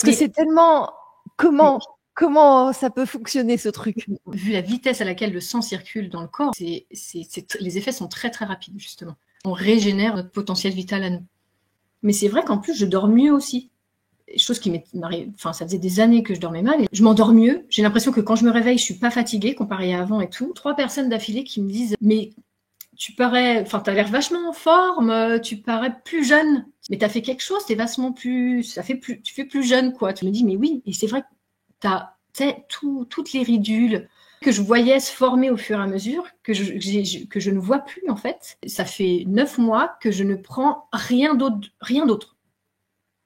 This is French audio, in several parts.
Parce que c'est tellement... Comment ça peut fonctionner, ce truc? Vu la vitesse à laquelle le sang circule dans le corps, les effets sont très très rapides, justement. On régénère notre potentiel vital à nous. Mais c'est vrai qu'en plus, je dors mieux aussi. Chose qui m'arrive, enfin, ça faisait des années que je dormais mal et je m'endors mieux. J'ai l'impression que quand je me réveille, je suis pas fatiguée comparé à avant et tout. 3 personnes d'affilée qui me disent, mais tu parais, enfin, t'as l'air vachement en forme, tu parais plus jeune. Mais t'as fait quelque chose, t'es vachement plus, tu fais plus jeune, quoi. Tu me dis, mais oui, et c'est vrai que t'as, tu sais, toutes les ridules que je voyais se former au fur et à mesure, que je ne vois plus, en fait. Ça fait 9 mois que je ne prends rien d'autre.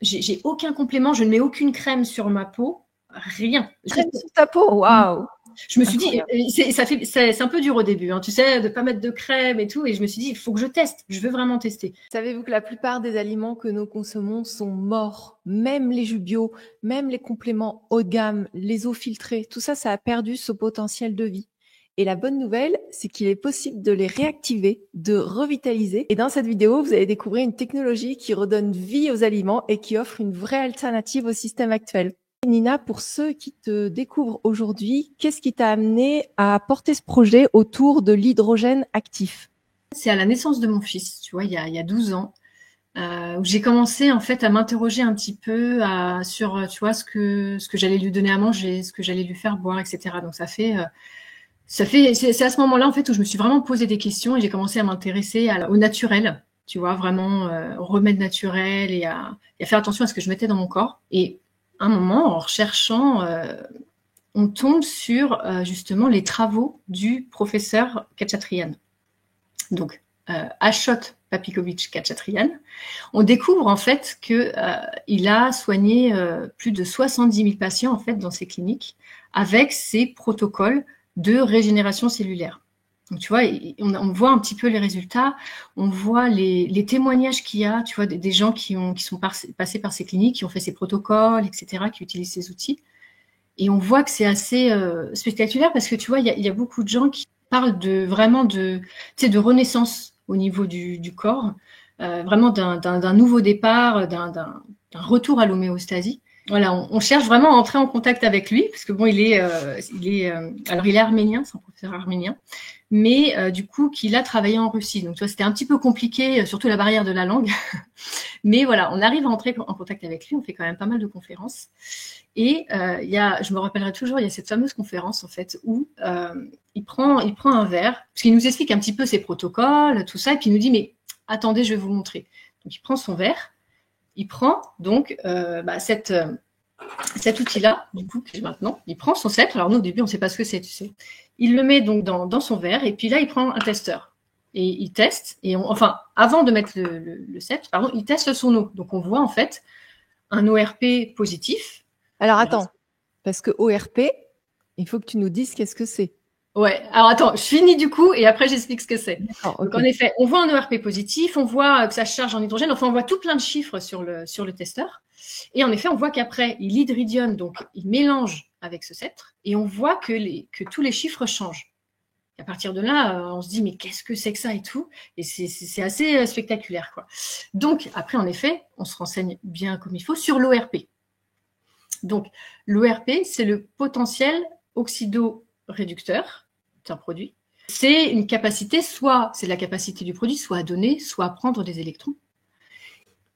J'ai aucun complément, je ne mets aucune crème sur ma peau, rien. Crème sur ta peau, waouh! Je me suis dit, c'est un peu dur au début, hein, tu sais, de pas mettre de crème et tout, et je me suis dit, il faut que je teste, je veux vraiment tester. Savez-vous que la plupart des aliments que nous consommons sont morts, même les jus bio, même les compléments haut de gamme, les eaux filtrées, tout ça, ça a perdu ce potentiel de vie. Et la bonne nouvelle, c'est qu'il est possible de les réactiver, de revitaliser. Et dans cette vidéo, vous allez découvrir une technologie qui redonne vie aux aliments et qui offre une vraie alternative au système actuel. Nina, pour ceux qui te découvrent aujourd'hui, qu'est-ce qui t'a amené à porter ce projet autour de l'hydrogène actif? C'est à la naissance de mon fils, tu vois, il y a 12 ans, où j'ai commencé en fait à m'interroger un petit peu sur, tu vois, ce que j'allais lui donner à manger, ce que j'allais lui faire boire, etc. Donc c'est à ce moment-là en fait où je me suis vraiment posé des questions et j'ai commencé à m'intéresser au naturel, tu vois, vraiment aux remèdes naturels et à faire attention à ce que je mettais dans mon corps. Et à un moment, en recherchant, on tombe sur justement les travaux du professeur Khatchatrian. Donc, Ashot Papikovitch Khatchatrian. On découvre en fait qu'il a soigné plus de 70 000 patients en fait dans ses cliniques avec ses protocoles de régénération cellulaire. Donc, tu vois, on voit un petit peu les résultats, on voit les témoignages qu'il y a, tu vois, des gens qui sont passés par ces cliniques, qui ont fait ces protocoles, etc., qui utilisent ces outils. Et on voit que c'est assez spectaculaire parce que, tu vois, il y a beaucoup de gens qui parlent vraiment de renaissance au niveau du corps, vraiment d'un nouveau départ, d'un retour à l'homéostasie. Voilà, on cherche vraiment à entrer en contact avec lui, parce que bon, il est arménien, c'est un professeur arménien, mais du coup, qu'il a travaillé en Russie. Donc, tu vois, c'était un petit peu compliqué, surtout la barrière de la langue. Mais voilà, on arrive à entrer en contact avec lui, on fait quand même pas mal de conférences. Et je me rappellerai toujours, il y a cette fameuse conférence, en fait, où il prend un verre, parce qu'il nous explique un petit peu ses protocoles, tout ça, et puis il nous dit, mais attendez, je vais vous montrer. Donc, il prend son verre, il prend donc cet outil-là, du coup, que j'ai maintenant. Il prend son sceptre. Alors nous, au début, on ne sait pas ce que c'est, tu sais. Il le met donc dans son verre, et puis là, il prend un testeur. Et il teste, avant de mettre le sceptre, pardon, il teste son eau. Donc on voit en fait un ORP positif. Alors attends, parce que ORP, il faut que tu nous dises qu'est-ce que c'est. Ouais, alors attends, je finis du coup et après j'explique ce que c'est. Okay. Donc en effet, on voit un ORP positif, on voit que ça charge en hydrogène, enfin on voit tout plein de chiffres sur le testeur. Et en effet, on voit qu'après, il hydridione, donc il mélange avec ce sceptre, et on voit que tous les chiffres changent. Et à partir de là, on se dit, mais qu'est-ce que c'est que ça et tout? Et c'est assez spectaculaire, quoi. Donc après, en effet, on se renseigne bien comme il faut sur l'ORP. Donc l'ORP, c'est le potentiel oxydoréducteur d'un produit. C'est une capacité, soit c'est la capacité du produit, soit à donner, soit à prendre des électrons.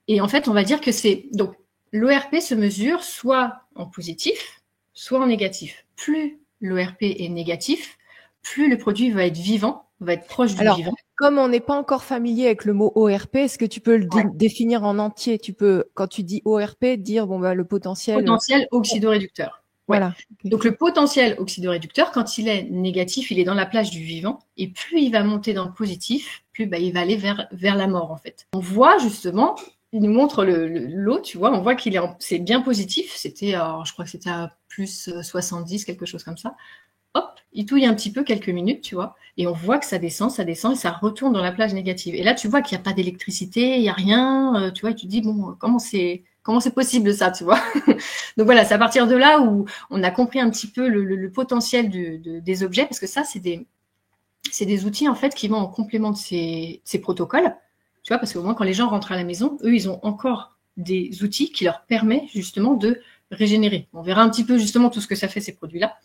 Et en fait, on va dire que donc l'ORP se mesure soit en positif, soit en négatif. Plus l'ORP est négatif, plus le produit va être vivant, va être proche du vivant. Comme on n'est pas encore familier avec le mot ORP, est-ce que tu peux le définir en entier? Tu peux, quand tu dis ORP, dire le potentiel. Potentiel oxydoréducteur. Ouais. Voilà. Okay. Donc le potentiel oxydoréducteur, quand il est négatif, il est dans la plage du vivant, et plus il va monter dans le positif, plus il va aller vers la mort en fait. On voit justement, il nous montre l'eau, tu vois, on voit c'est bien positif. Je crois que c'était à plus 70, quelque chose comme ça. Hop, il touille un petit peu quelques minutes, tu vois, et on voit que ça descend, et ça retourne dans la plage négative. Et là, tu vois qu'il n'y a pas d'électricité, il n'y a rien, tu vois, et tu te dis, bon, comment c'est possible ça, tu vois? Donc voilà, c'est à partir de là où on a compris un petit peu le potentiel des objets, parce que ça, c'est des outils, en fait, qui vont en complément de ces protocoles, tu vois, parce qu'au moins, quand les gens rentrent à la maison, eux, ils ont encore des outils qui leur permettent, justement, de régénérer. On verra un petit peu justement tout ce que ça fait, ces produits-là.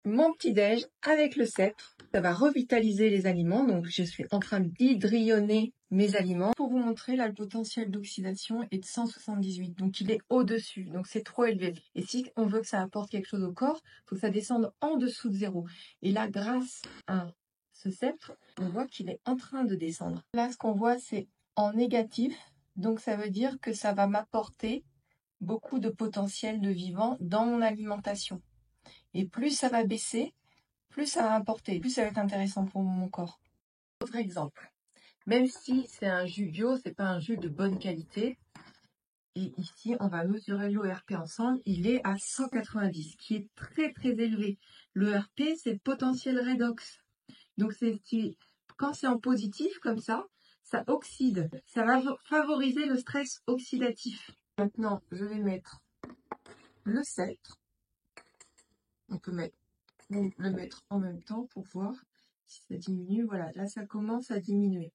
Mon petit-déj avec le sceptre, ça va revitaliser les aliments. Donc, je suis en train d'hydrionner mes aliments. Pour vous montrer, là, le potentiel d'oxydation est de 178. Donc, il est au-dessus. Donc, c'est trop élevé. Et si on veut que ça apporte quelque chose au corps, il faut que ça descende en dessous de 0. Et là, grâce à ce sceptre, on voit qu'il est en train de descendre. Là, ce qu'on voit, c'est en négatif. Donc, ça veut dire que ça va m'apporter beaucoup de potentiel de vivant dans mon alimentation. Et plus ça va baisser, plus ça va apporter, plus ça va être intéressant pour mon corps. Autre exemple, même si c'est un jus bio, c'est pas un jus de bonne qualité. Et ici, on va mesurer l'ORP ensemble. Il est à 190, qui est très très élevé. L'ORP, c'est le potentiel redox. Donc quand c'est en positif comme ça oxyde. Ça va favoriser le stress oxydatif. Maintenant, je vais mettre le sceptre. On peut le mettre en même temps pour voir si ça diminue. Voilà, là ça commence à diminuer.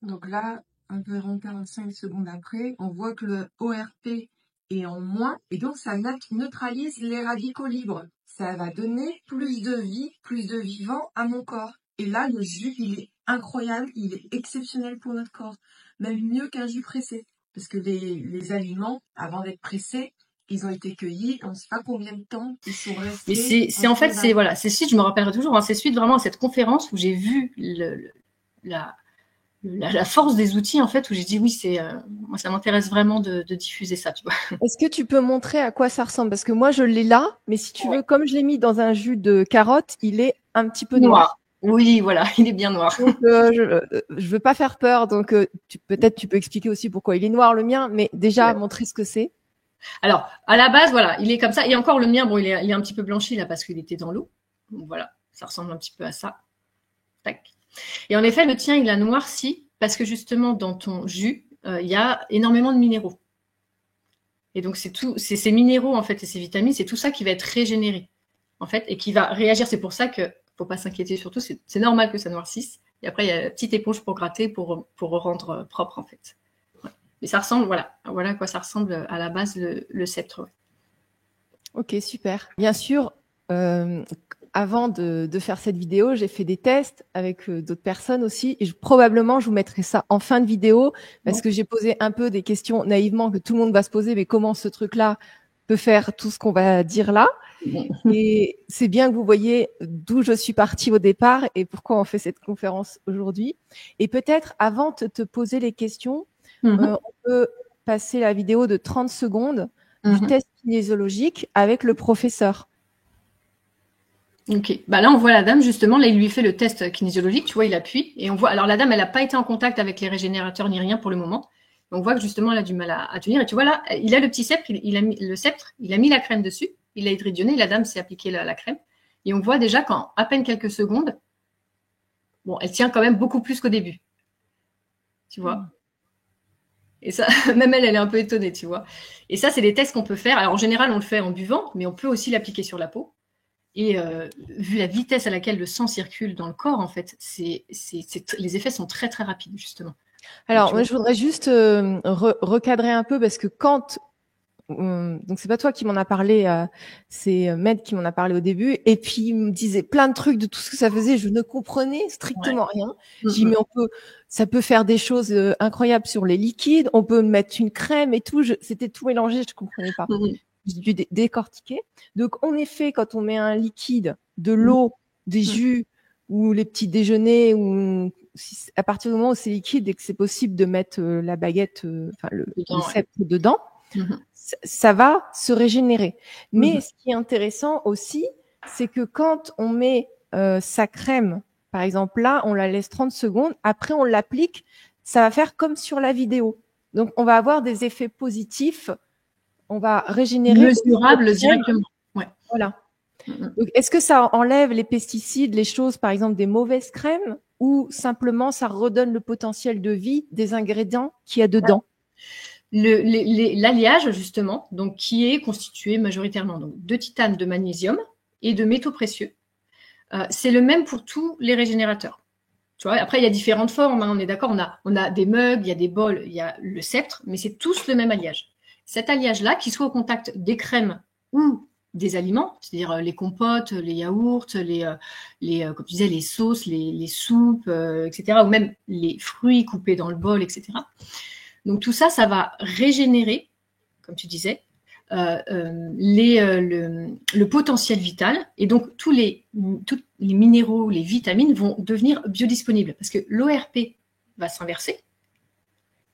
Donc là, environ 45 secondes après, on voit que le ORP est en moins et donc ça neutralise les radicaux libres. Ça va donner plus de vie, plus de vivant à mon corps. Et là, le jus, il est incroyable, il est exceptionnel pour notre corps. Même mieux qu'un jus pressé. Parce que les aliments, avant d'être pressés, ils ont été cueillis, on ne sait pas combien de temps ils sont restés. Mais c'est en fait, c'est suite, je me rappellerai toujours, hein, c'est suite vraiment à cette conférence où j'ai vu la force des outils, en fait, où j'ai dit oui, moi, ça m'intéresse vraiment de diffuser ça, tu vois. Est-ce que tu peux montrer à quoi ça ressemble? Parce que moi, je l'ai là, mais si tu veux, comme je l'ai mis dans un jus de carotte, il est un petit peu noir. Oui, voilà, il est bien noir. Donc, je veux pas faire peur, donc peut-être tu peux expliquer aussi pourquoi il est noir, le mien, mais déjà, montrer ce que c'est. Alors, à la base, voilà, il est comme ça. Et encore, le mien, bon, il est un petit peu blanchi, là, parce qu'il était dans l'eau. Donc, voilà, ça ressemble un petit peu à ça. Tac. Et en effet, le tien, il a noirci, parce que justement, dans ton jus, il y a énormément de minéraux. Et donc, c'est ces minéraux, en fait, et ces vitamines, c'est tout ça qui va être régénéré, en fait, et qui va réagir. C'est pour ça que faut pas s'inquiéter surtout, c'est normal que ça noircisse. Et après, il y a la petite éponge pour gratter, pour rendre propre, en fait. Ouais. Mais ça ressemble, voilà à quoi ça ressemble à la base, le sceptre. Ouais. Ok, super. Bien sûr, avant de faire cette vidéo, j'ai fait des tests avec d'autres personnes aussi. Et probablement, je vous mettrai ça en fin de vidéo parce que j'ai posé un peu des questions naïvement que tout le monde va se poser. Mais comment ce truc-là peut faire tout ce qu'on va dire là? Et c'est bien que vous voyez d'où je suis partie au départ et pourquoi on fait cette conférence aujourd'hui. Et peut-être avant de te poser les questions, on peut passer la vidéo de 30 secondes du test kinésiologique avec le professeur. Ok, bah là on voit la dame justement, là il lui fait le test kinésiologique, tu vois, il appuie et on voit, alors la dame elle n'a pas été en contact avec les régénérateurs ni rien pour le moment, on voit que justement elle a du mal à tenir et tu vois là, il a le petit sceptre, il a mis le sceptre, il a mis la crème dessus, il a hydridionné, la dame s'est appliquée la crème et on voit déjà qu'en à peine quelques secondes, bon, elle tient quand même beaucoup plus qu'au début, tu vois. Et ça, même elle est un peu étonnée, tu vois. Et ça, c'est des tests qu'on peut faire. Alors en général, on le fait en buvant, mais on peut aussi l'appliquer sur la peau. Et vu la vitesse à laquelle le sang circule dans le corps, en fait, les effets sont très très rapides, justement. Alors, moi, je voudrais juste recadrer un peu parce que quand donc c'est pas toi qui m'en a parlé, c'est Med qui m'en a parlé au début, et puis il me disait plein de trucs de tout ce que ça faisait, je ne comprenais strictement rien. J'ai dit mais ça peut faire des choses incroyables sur les liquides, on peut mettre une crème et tout, c'était tout mélangé, je comprenais pas. J'ai dû décortiquer. Donc en effet, quand on met un liquide, de l'eau, des jus ou les petits déjeuners, ou à partir du moment où c'est liquide et que c'est possible de mettre la baguette, enfin le sceptre dedans, ça va se régénérer. Mais ce qui est intéressant aussi, c'est que quand on met sa crème, par exemple là, on la laisse 30 secondes, après on l'applique, ça va faire comme sur la vidéo. Donc on va avoir des effets positifs, on va régénérer. Mesurable directement. Ouais. Voilà. Donc, est-ce que ça enlève les pesticides, les choses, par exemple des mauvaises crèmes, ou simplement ça redonne le potentiel de vie des ingrédients qu'il y a dedans? L'alliage, justement, donc, qui est constitué majoritairement donc, de titane, de magnésium et de métaux précieux. C'est le même pour tous les régénérateurs. Tu vois, après, il y a différentes formes, hein, on est d'accord, on a des mugs, il y a des bols, il y a le sceptre, mais c'est tous le même alliage. Cet alliage-là, qui soit au contact des crèmes ou des aliments, c'est-à-dire les compotes, les yaourts, comme tu disais, les sauces, les soupes, etc., ou même les fruits coupés dans le bol, etc. Donc tout ça, ça va régénérer, comme tu disais, le potentiel vital, et donc tous les minéraux, les vitamines vont devenir biodisponibles parce que l'ORP va s'inverser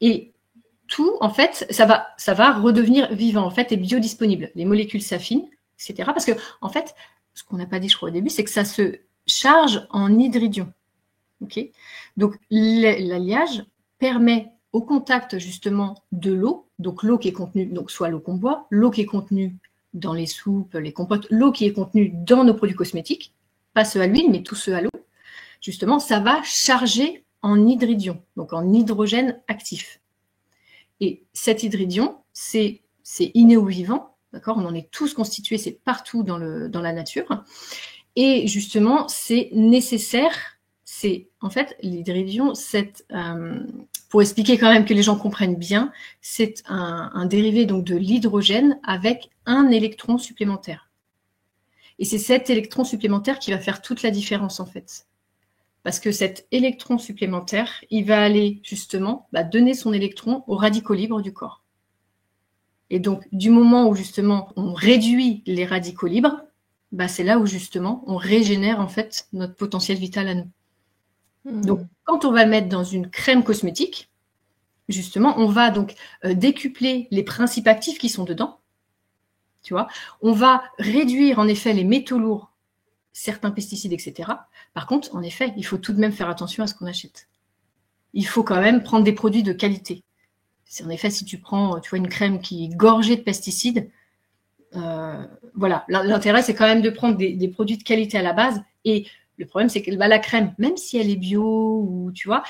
et tout, en fait, ça va redevenir vivant en fait et biodisponible. Les molécules s'affinent, etc. Parce que en fait, ce qu'on n'a pas dit, je crois, au début, c'est que ça se charge en hydridion. Okay, donc l'alliage permet au contact justement de l'eau, donc l'eau qui est contenue, donc soit l'eau qu'on boit, l'eau qui est contenue dans les soupes, les compotes, l'eau qui est contenue dans nos produits cosmétiques, pas ceux à l'huile, mais tous ceux à l'eau, justement, ça va charger en hydridion, donc en hydrogène actif. Et cet hydridion, c'est inné au vivant, d'accord, on en est tous constitués, c'est partout dans la nature, et justement, c'est nécessaire. C'est en fait l'hydridion, pour expliquer quand même que les gens comprennent bien, c'est un dérivé donc de l'hydrogène avec un électron supplémentaire. Et c'est cet électron supplémentaire qui va faire toute la différence en fait. Parce que cet électron supplémentaire, il va aller justement donner son électron aux radicaux libres du corps. Et donc, du moment où justement on réduit les radicaux libres, c'est là où justement on régénère en fait notre potentiel vital à nous. Donc, quand on va le mettre dans une crème cosmétique, justement, on va donc décupler les principes actifs qui sont dedans. Tu vois, on va réduire en effet les métaux lourds, certains pesticides, etc. Par contre, en effet, il faut tout de même faire attention à ce qu'on achète. Il faut quand même prendre des produits de qualité. C'est en effet, si tu prends, tu vois, une crème qui est gorgée de pesticides, voilà, l'intérêt c'est quand même de prendre des produits de qualité à la base. Et le problème c'est que la crème, même si elle est bio ou tu vois,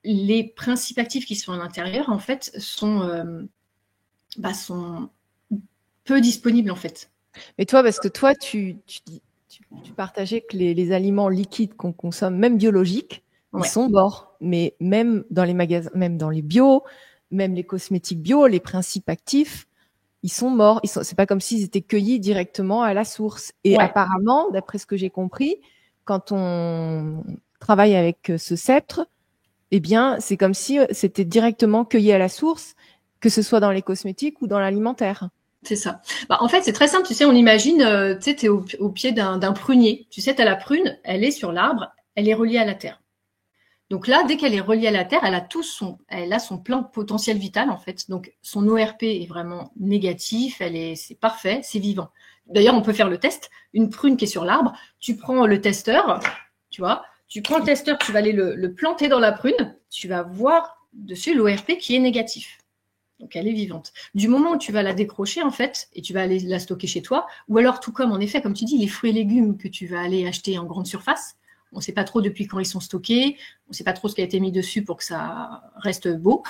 les principes actifs qui sont à l'intérieur en fait sont peu disponibles en fait. Mais toi, parce que toi tu partageais que les aliments liquides qu'on consomme, même biologiques, ils sont morts. Mais même dans les magasins, même dans les bio, même les cosmétiques bio, les principes actifs, ils sont morts. C'est pas comme s'ils étaient cueillis directement à la source. Et apparemment, d'après ce que j'ai compris, quand on travaille avec ce sceptre, eh bien, c'est comme si c'était directement cueilli à la source, que ce soit dans les cosmétiques ou dans l'alimentaire. C'est ça. En fait, c'est très simple. Tu sais, on imagine, tu sais, t'es au pied d'un prunier. Tu sais, t'as la prune, elle est sur l'arbre, elle est reliée à la terre. Donc là, dès qu'elle est reliée à la terre, elle a son plein potentiel vital en fait. Donc son ORP est vraiment négatif, c'est parfait, c'est vivant. D'ailleurs, on peut faire le test. Une prune qui est sur l'arbre, tu prends le testeur, tu vois, tu prends le testeur, tu vas aller le planter dans la prune, tu vas voir dessus l'ORP qui est négatif. Donc elle est vivante. Du moment où tu vas la décrocher en fait, et tu vas aller la stocker chez toi, ou alors tout comme en effet, comme tu dis, les fruits et légumes que tu vas aller acheter en grande surface. On ne sait pas trop depuis quand ils sont stockés, on ne sait pas trop ce qui a été mis dessus pour que ça reste beau.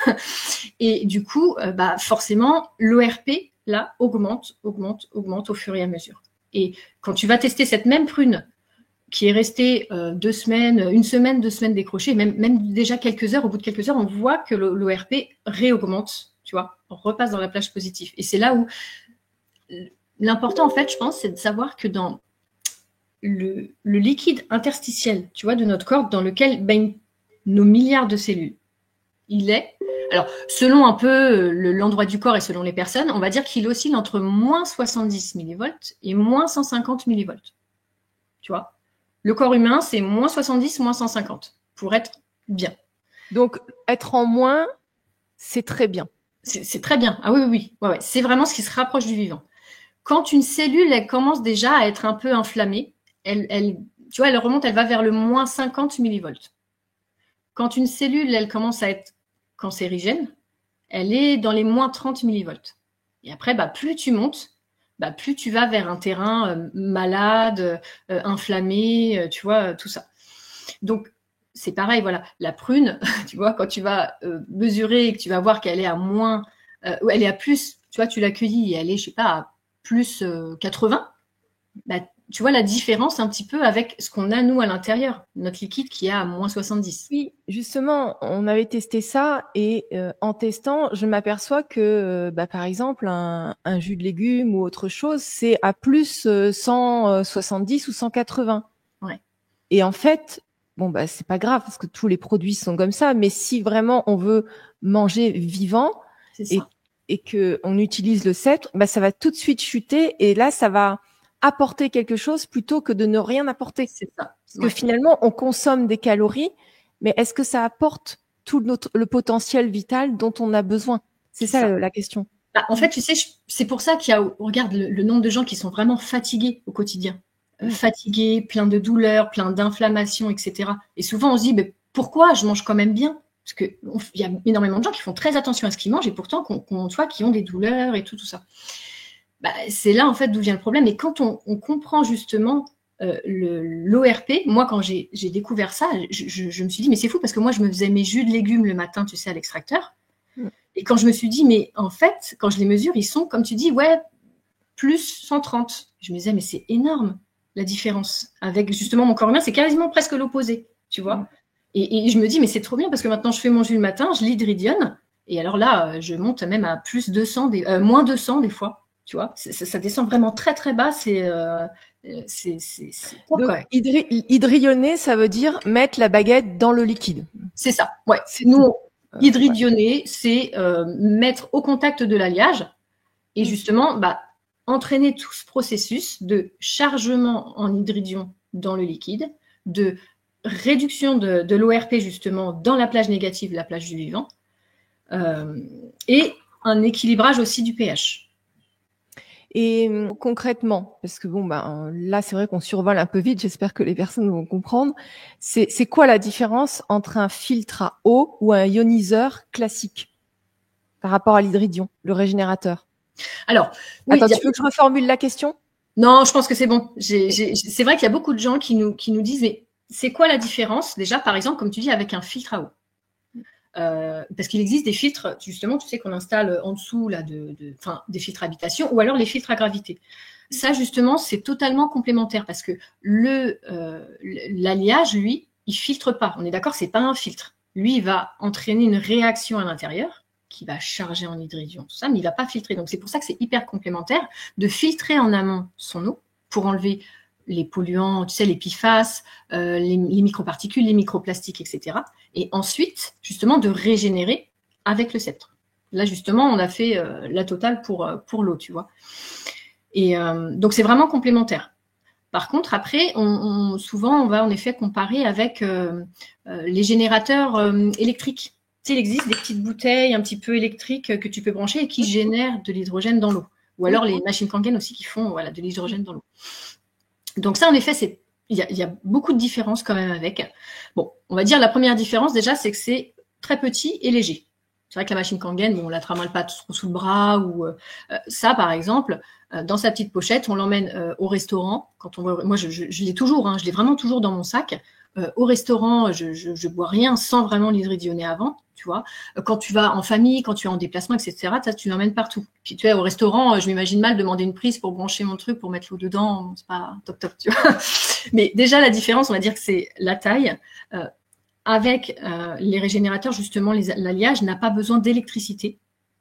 Et du coup, forcément, l'ORP, là, augmente au fur et à mesure. Et quand tu vas tester cette même prune qui est restée 2 semaines, 1 semaine, 2 semaines décrochée, même déjà quelques heures, au bout de quelques heures, on voit que l'ORP réaugmente, tu vois, on repasse dans la plage positive. Et c'est là où l'important, en fait, je pense, c'est de savoir que dans le liquide interstitiel, tu vois, de notre corps, dans lequel baignent nos milliards de cellules. Il est, alors, selon un peu l'endroit du corps et selon les personnes, on va dire qu'il oscille entre moins 70 millivolts et moins 150 millivolts. Tu vois, le corps humain, c'est moins 70, moins 150, pour être bien. Donc, être en moins, c'est très bien. C'est très bien. Ah oui. Ouais. C'est vraiment ce qui se rapproche du vivant. Quand une cellule, elle commence déjà à être un peu inflammée, tu vois, elle remonte, elle va vers le moins 50 millivolts. Quand une cellule, elle commence à être cancérigène, elle est dans les moins 30 millivolts. Et après, plus tu montes, plus tu vas vers un terrain malade, inflammé, tu vois, tout ça. Donc, c'est pareil, voilà. La prune, tu vois, quand tu vas mesurer et que tu vas voir qu'elle est à moins, elle est à plus, tu vois, tu l'as cueillie et elle est, je sais pas, à plus 80, tu vois la différence un petit peu avec ce qu'on a nous à l'intérieur, notre liquide qui est à moins 70. Oui, justement, on avait testé ça et en testant, je m'aperçois que, par exemple, un jus de légumes ou autre chose, c'est à plus 170 ou 180. Ouais. Et en fait, bon, c'est pas grave parce que tous les produits sont comme ça, mais si vraiment on veut manger vivant et que on utilise le sceptre, ça va tout de suite chuter et là, ça va apporter quelque chose plutôt que de ne rien apporter. C'est ça. Parce que finalement, on consomme des calories, mais est-ce que ça apporte tout le potentiel vital dont on a besoin? C'est ça la question. En fait, tu sais, c'est pour ça qu'il y a, regarde le nombre de gens qui sont vraiment fatigués au quotidien. Fatigués, plein de douleurs, plein d'inflammations, etc. Et souvent, on se dit, pourquoi je mange quand même bien? Parce qu'il y a énormément de gens qui font très attention à ce qu'ils mangent et pourtant, qui ont des douleurs et tout ça. C'est là, en fait, d'où vient le problème. Et quand on comprend justement l'ORP, moi, quand j'ai découvert ça, je me suis dit, mais c'est fou parce que moi, je me faisais mes jus de légumes le matin, tu sais, à l'extracteur. Et quand je me suis dit, mais en fait, quand je les mesure, ils sont, comme tu dis, plus 130. Je me disais, mais c'est énorme la différence. Avec justement mon corps humain, c'est quasiment presque l'opposé, tu vois. Et je me dis, mais c'est trop bien parce que maintenant, je fais mon jus le matin, je l'hydridionne. Et alors là, je monte même à plus 200, moins 200 des fois. Tu vois, ça descend vraiment très très bas. Hydrionner, ça veut dire mettre la baguette dans le liquide. C'est ça. Ouais. Nous, hydridionner, c'est mettre au contact de l'alliage et justement, entraîner tout ce processus de chargement en hydridion dans le liquide, de réduction de l'ORP justement dans la plage négative, la plage du vivant, et un équilibrage aussi du pH. Et concrètement, parce que là c'est vrai qu'on survole un peu vite, j'espère que les personnes vont comprendre, c'est quoi la différence entre un filtre à eau ou un ioniseur classique par rapport à l'hydridion, le régénérateur? Alors, attends, tu veux que je reformule la question? Non, je pense que c'est bon. C'est vrai qu'il y a beaucoup de gens qui nous disent, mais c'est quoi la différence déjà, par exemple, comme tu dis, avec un filtre à eau? Parce qu'il existe des filtres, justement, tu sais, qu'on installe en dessous là, des filtres habitation ou alors les filtres à gravité. Ça, justement, c'est totalement complémentaire parce que l'alliage, lui, il filtre pas. On est d'accord, c'est pas un filtre. Lui, il va entraîner une réaction à l'intérieur qui va charger en hydridion, tout ça, mais il va pas filtrer. Donc, c'est pour ça que c'est hyper complémentaire de filtrer en amont son eau pour enlever les polluants, tu sais, les PFAS, les microparticules, les microplastiques, etc. Et ensuite, justement, de régénérer avec le sceptre. Là, justement, on a fait la totale pour l'eau, tu vois. Et donc, c'est vraiment complémentaire. Par contre, après, souvent, on va en effet comparer avec les générateurs électriques. Tu sais, il existe des petites bouteilles un petit peu électriques que tu peux brancher et qui génèrent de l'hydrogène dans l'eau. Ou alors les machines Kangen aussi qui font de l'hydrogène dans l'eau. Donc ça, en effet, il y a beaucoup de différences quand même avec. Bon, on va dire la première différence déjà, c'est que c'est très petit et léger. C'est vrai que la machine Kangen, on la tramale pas trop sous le bras ou ça, par exemple, dans sa petite pochette, on l'emmène au restaurant. Moi, je l'ai toujours, je l'ai vraiment toujours dans mon sac. Au restaurant, je bois rien sans vraiment l'hydridionner avant. Tu vois, quand tu vas en famille, quand tu es en déplacement, etc., tu l'emmènes partout. Puis tu es au restaurant, je m'imagine mal demander une prise pour brancher mon truc, pour mettre l'eau dedans, c'est pas top, tu vois. Mais déjà, la différence, on va dire que c'est la taille. Avec les régénérateurs, justement, l'alliage n'a pas besoin d'électricité.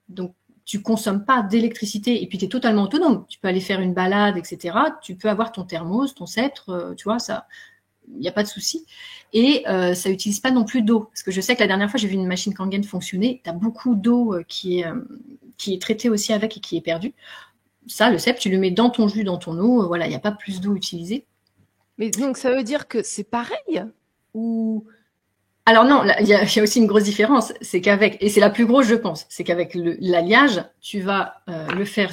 Donc, tu consommes pas d'électricité et puis tu es totalement autonome. Tu peux aller faire une balade, etc. Tu peux avoir ton thermos, ton sceptre, tu vois, ça... Il n'y a pas de souci. Et ça n'utilise pas non plus d'eau. Parce que je sais que la dernière fois, j'ai vu une machine Kangen fonctionner. Tu as beaucoup d'eau qui est traitée aussi avec et qui est perdue. Ça, le sceptre, tu le mets dans ton jus, dans ton eau. Voilà, il n'y a pas plus d'eau utilisée. Mais donc, ça veut dire que c'est pareil ou... Alors non, il y a aussi une grosse différence. C'est qu'avec, et c'est la plus grosse, je pense, c'est qu'avec l'alliage, tu vas le faire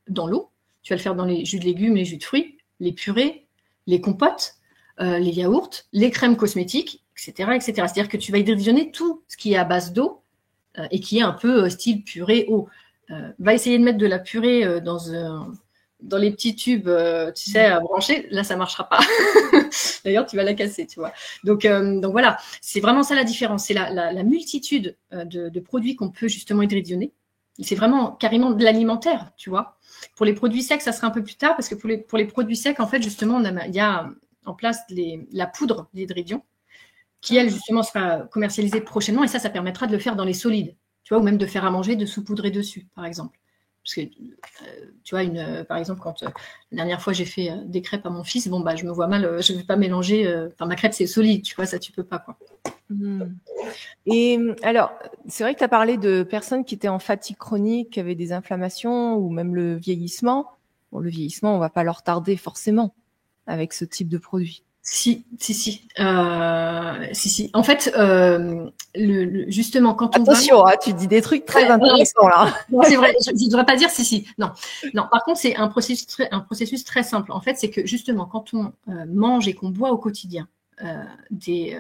dans l'eau. Tu vas le faire dans les jus de légumes, les jus de fruits, les purées, les compotes. Les yaourts, les crèmes cosmétiques, etc., etc. C'est-à-dire que tu vas hydrogéner tout ce qui est à base d'eau et qui est un peu style purée eau. Va essayer de mettre de la purée dans les petits tubes, tu sais, à brancher. Là, ça marchera pas. D'ailleurs, tu vas la casser, tu vois. Donc voilà, c'est vraiment ça la différence. C'est la multitude de produits qu'on peut justement hydrogéner C'est vraiment carrément de l'alimentaire, tu vois. Pour les produits secs, ça sera un peu plus tard, parce que pour les produits secs, en fait, justement, il y a en place la poudre d'hydridion, qui, elle, justement, sera commercialisée prochainement, et ça permettra de le faire dans les solides, tu vois, ou même de faire à manger, de saupoudrer dessus, par exemple. Parce que, tu vois, par exemple, quand la dernière fois j'ai fait des crêpes à mon fils, bon, bah, je me vois mal, je ne vais pas mélanger, ma crêpe, c'est solide, tu vois, ça, tu peux pas, quoi. Et alors, c'est vrai que tu as parlé de personnes qui étaient en fatigue chronique, qui avaient des inflammations ou même le vieillissement. Bon, le vieillissement, on va pas le retarder forcément avec ce type de produit. Si. En fait, justement, quand on Attention, tu dis des trucs très intéressants là. Non, c'est vrai, je ne devrais pas dire si. Non. Par contre, c'est un processus très simple. En fait, c'est que justement, quand on mange et qu'on boit au quotidien des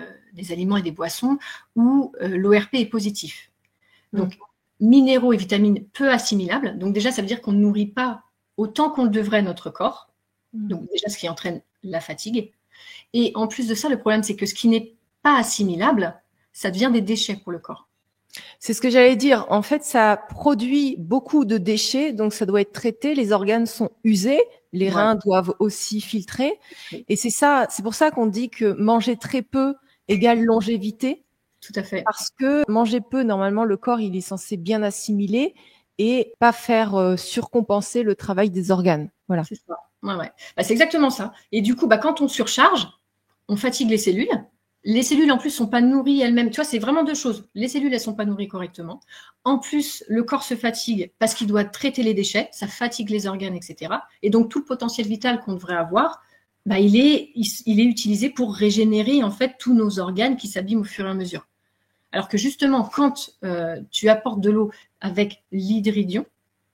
aliments et des boissons où l'ORP est positif, donc minéraux et vitamines peu assimilables, donc déjà, ça veut dire qu'on ne nourrit pas autant qu'on le devrait notre corps, donc déjà, ce qui entraîne la fatigue. Et en plus de ça, le problème, c'est que ce qui n'est pas assimilable, ça devient des déchets pour le corps. C'est ce que j'allais dire. En fait, ça produit beaucoup de déchets, donc ça doit être traité. Les organes sont usés, les reins doivent aussi filtrer. Et c'est pour ça qu'on dit que manger très peu égale longévité. Tout à fait. Parce que manger peu, normalement, le corps, il est censé bien assimiler et pas faire surcompenser le travail des organes. Voilà. C'est ça. Ouais. Bah, c'est exactement ça. Et du coup, quand on surcharge, on fatigue les cellules. Les cellules, en plus, sont pas nourries elles-mêmes. Tu vois, c'est vraiment deux choses. Les cellules, elles sont pas nourries correctement. En plus, le corps se fatigue parce qu'il doit traiter les déchets. Ça fatigue les organes, etc. Et donc, tout le potentiel vital qu'on devrait avoir, il est utilisé pour régénérer, en fait, tous nos organes qui s'abîment au fur et à mesure. Alors que justement, quand tu apportes de l'eau avec l'hydridion,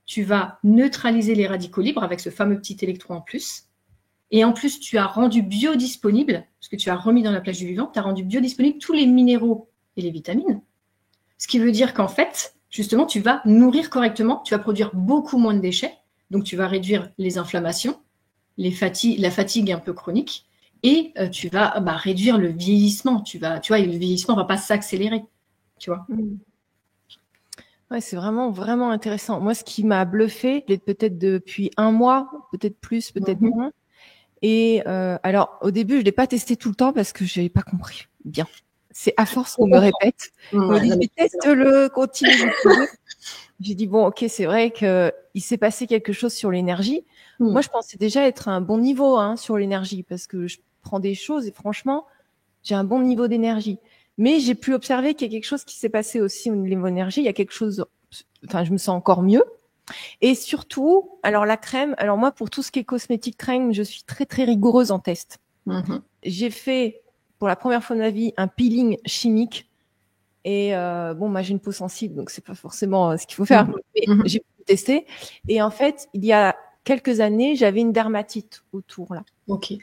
tu vas neutraliser les radicaux libres avec ce fameux petit électron en plus. Et en plus, tu as rendu biodisponible, parce que tu as remis dans la plage du vivant, tu as rendu biodisponible tous les minéraux et les vitamines. Ce qui veut dire qu'en fait, justement, tu vas nourrir correctement, tu vas produire beaucoup moins de déchets, donc tu vas réduire les inflammations, la fatigue un peu chronique, et tu vas réduire le vieillissement. Tu vois, le vieillissement ne va pas s'accélérer, tu vois. Ouais, c'est vraiment, vraiment intéressant. Moi, ce qui m'a bluffé, peut-être depuis un mois, peut-être plus, peut-être moins. Et alors, au début, je l'ai pas testé tout le temps parce que je n'avais pas compris bien. C'est à force qu'on me répète. On me dit, teste-le, continue. J'ai dit, bon, ok, c'est vrai qu'il s'est passé quelque chose sur l'énergie. Moi, je pensais déjà être à un bon niveau sur l'énergie parce que je prends des choses et franchement, j'ai un bon niveau d'énergie. Mais j'ai pu observer qu'il y a quelque chose qui s'est passé aussi au niveau de l'énergie. Il y a quelque chose, enfin, je me sens encore mieux. Et surtout, alors la crème, alors moi, pour tout ce qui est cosmétique crème, je suis très, très rigoureuse en test. J'ai fait, pour la première fois de ma vie, un peeling chimique. Et moi, j'ai une peau sensible, donc c'est pas forcément ce qu'il faut faire. Mais j'ai pu tester. Et en fait, il y a quelques années, j'avais une dermatite autour, là. Ok.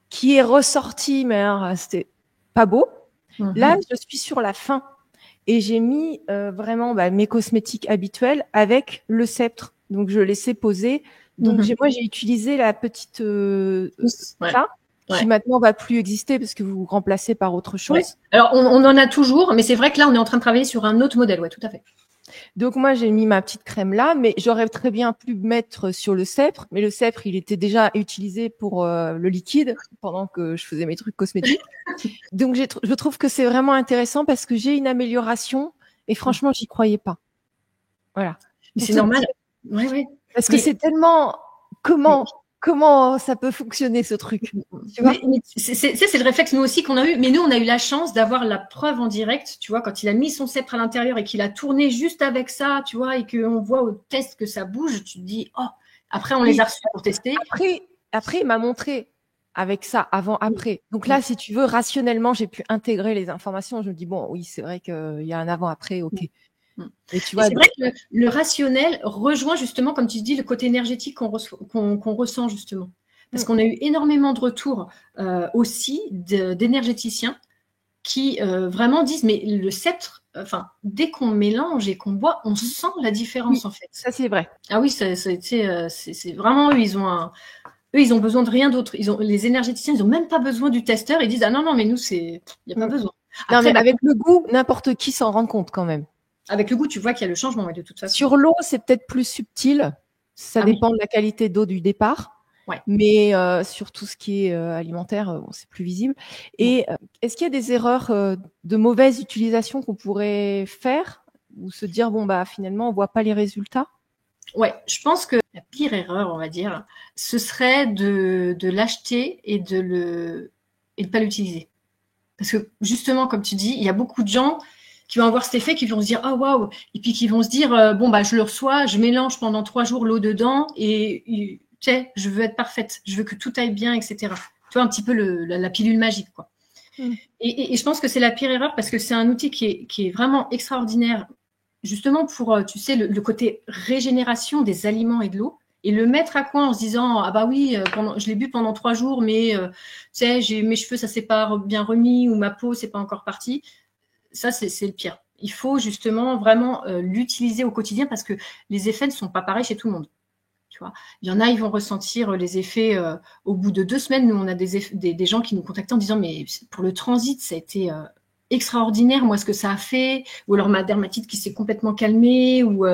Qui est ressortie, mais alors, c'était pas beau. Là, je suis sur la fin. Et j'ai mis vraiment mes cosmétiques habituels avec le sceptre. Donc, je laissais poser. Donc, moi, j'ai utilisé la petite qui maintenant va plus exister parce que vous remplacez par autre chose. Ouais. Alors, on en a toujours, mais c'est vrai que là, on est en train de travailler sur un autre modèle. Ouais, tout à fait. Donc, moi, j'ai mis ma petite crème là, mais j'aurais très bien pu mettre sur le sceptre. Mais le sceptre, il était déjà utilisé pour le liquide pendant que je faisais mes trucs cosmétiques. Donc, je trouve que c'est vraiment intéressant parce que j'ai une amélioration et franchement, j'y croyais pas. Voilà. C'est normal. Oui. Parce que c'est tellement comment ça peut fonctionner ce truc. Tu vois, c'est le réflexe nous aussi qu'on a eu. Mais nous, on a eu la chance d'avoir la preuve en direct. Tu vois, quand il a mis son sceptre à l'intérieur et qu'il a tourné juste avec ça, tu vois, et qu'on voit au test que ça bouge, tu te dis, oh. Après, on les a reçus pour tester. Après, il m'a montré avec ça avant, après. Donc là, si tu veux, rationnellement, j'ai pu intégrer les informations. Je me dis bon, oui, c'est vrai qu'il y a un avant, après, ok. Et tu vois, c'est vrai que le rationnel rejoint justement, comme tu dis, le côté énergétique qu'on ressent justement. Parce qu'on a eu énormément de retours aussi d'énergéticiens qui vraiment disent, mais le sceptre, dès qu'on mélange et qu'on boit, on sent la différence en fait. Ça, c'est vrai. Ah oui, c'est vraiment eux, ils ont besoin de rien d'autre. Les énergéticiens, ils n'ont même pas besoin du testeur. Ils disent, ah non, mais nous, il n'y a pas besoin. Après, non, mais avec le goût, n'importe qui s'en rend compte quand même. Avec le goût, tu vois qu'il y a le changement, de toute façon. Sur l'eau, c'est peut-être plus subtil. Ça dépend de la qualité d'eau du départ. Ouais. Mais sur tout ce qui est alimentaire, c'est plus visible. Et est-ce qu'il y a des erreurs de mauvaise utilisation qu'on pourrait faire ou se dire, bon, bah finalement, on voit pas les résultats? Ouais, je pense que la pire erreur, on va dire, ce serait de l'acheter et de pas l'utiliser. Parce que justement, comme tu dis, il y a beaucoup de gens qui vont avoir cet effet, qui vont se dire oh waouh, et puis qui vont se dire bon bah je le reçois, je mélange pendant 3 jours l'eau dedans et tu sais, je veux être parfaite, je veux que tout aille bien, etc. Tu vois un petit peu la pilule magique, quoi. Et je pense que c'est la pire erreur parce que c'est un outil qui est vraiment extraordinaire, justement pour tu sais le côté régénération des aliments et de l'eau. Et le mettre à coin en se disant ah bah oui, je l'ai bu pendant 3 jours, mais tu sais, mes cheveux ça s'est pas bien remis ou ma peau c'est pas encore parti. Ça c'est le pire. Il faut justement vraiment l'utiliser au quotidien parce que les effets ne sont pas pareils chez tout le monde. Tu vois, il y en a, ils vont ressentir les effets au bout de 2 semaines. Nous, on a des gens qui nous contactaient en disant mais pour le transit, ça a été extraordinaire, moi, ce que ça a fait, ou alors ma dermatite qui s'est complètement calmée, ou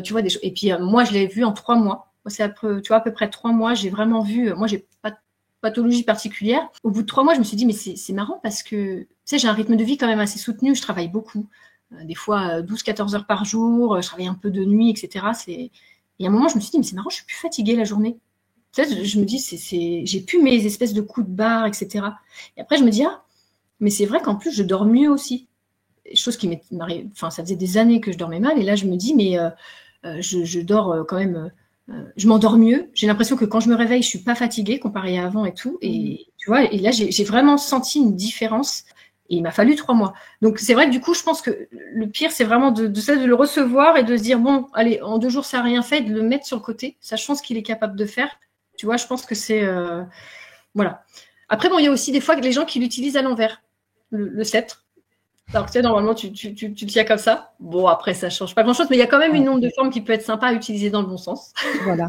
tu vois des choses. Et puis moi, je l'ai vu en 3 mois. C'est à peu près 3 mois, j'ai vraiment vu. Moi, j'ai pas de pathologie particulière. Au bout de 3 mois, je me suis dit mais c'est marrant parce que tu sais, j'ai un rythme de vie quand même assez soutenu. Je travaille beaucoup, des fois 12-14 heures par jour. Je travaille un peu de nuit, etc. Et à un moment, je me suis dit mais c'est marrant, je suis plus fatiguée la journée. Tu sais, je me dis j'ai plus mes espèces de coups de barre, etc. Et après, je me dis ah, mais c'est vrai qu'en plus, je dors mieux aussi. Chose qui m'arrive. Enfin, ça faisait des années que je dormais mal, et là, je me dis mais je dors quand même. Je m'endors mieux. J'ai l'impression que quand je me réveille, je suis pas fatiguée comparé à avant et tout. Et tu vois, et là, j'ai vraiment senti une différence. Et il m'a fallu 3 mois. Donc c'est vrai que du coup, je pense que le pire, c'est vraiment de le recevoir et de se dire bon, allez, en 2 jours, ça n'a rien fait, de le mettre sur le côté, sachant ce qu'il est capable de faire. Tu vois, je pense que c'est voilà. Après, bon, il y a aussi des fois que les gens qui l'utilisent à l'envers, le sceptre. Alors que tu sais, normalement, tu le tiens comme ça. Bon, après, ça change pas grand-chose, mais il y a quand même une onde de forme qui peut être sympa à utiliser dans le bon sens. Voilà.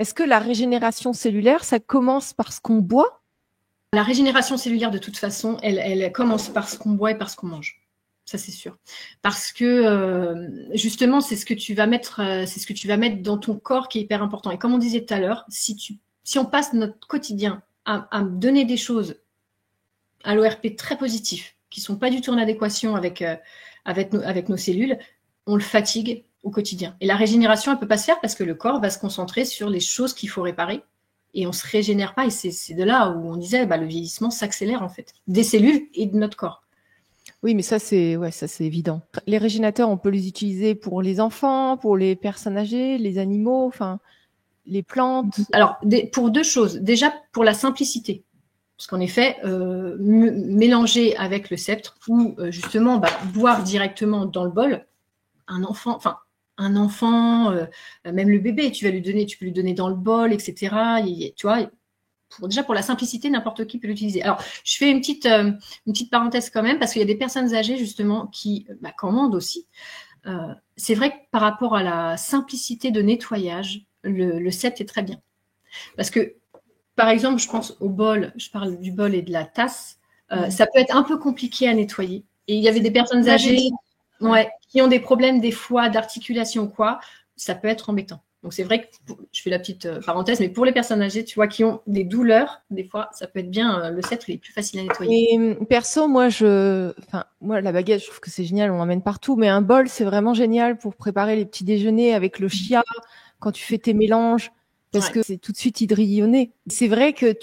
Est-ce que la régénération cellulaire, ça commence par ce qu'on boit? La régénération cellulaire, de toute façon, elle commence par ce qu'on boit et par ce qu'on mange. Ça, c'est sûr. Parce que, justement, c'est ce que tu vas mettre dans ton corps qui est hyper important. Et comme on disait tout à l'heure, si on passe notre quotidien à donner des choses à l'ORP très positifs, qui ne sont pas du tout en adéquation avec nos cellules, on le fatigue au quotidien. Et la régénération, elle ne peut pas se faire parce que le corps va se concentrer sur les choses qu'il faut réparer et on ne se régénère pas. Et c'est de là où on disait le vieillissement s'accélère en fait, des cellules et de notre corps. Oui, mais ça c'est évident. Les régénérateurs, on peut les utiliser pour les enfants, pour les personnes âgées, les animaux, enfin les plantes. Alors pour 2 choses. Déjà pour la simplicité. Parce qu'en effet, mélanger avec le sceptre ou justement boire directement dans le bol, un enfant, même le bébé, tu peux lui donner dans le bol, etc. Tu vois, déjà pour la simplicité, n'importe qui peut l'utiliser. Alors, je fais une petite parenthèse quand même, parce qu'il y a des personnes âgées justement qui commandent aussi. C'est vrai que par rapport à la simplicité de nettoyage, le sceptre est très bien. Parce que par exemple, je pense au bol, je parle du bol et de la tasse, ça peut être un peu compliqué à nettoyer. Et il y avait des personnes âgées qui ont des problèmes des fois d'articulation ou quoi, ça peut être embêtant. Donc c'est vrai que, je fais la petite parenthèse, mais pour les personnes âgées, tu vois, qui ont des douleurs, des fois, ça peut être bien, le sceptre, il est plus facile à nettoyer. Et perso, moi, la baguette, je trouve que c'est génial, on l'emmène partout, mais un bol, c'est vraiment génial pour préparer les petits déjeuners avec le chia, quand tu fais tes mélanges. Parce que c'est tout de suite hydrillonné. C'est vrai que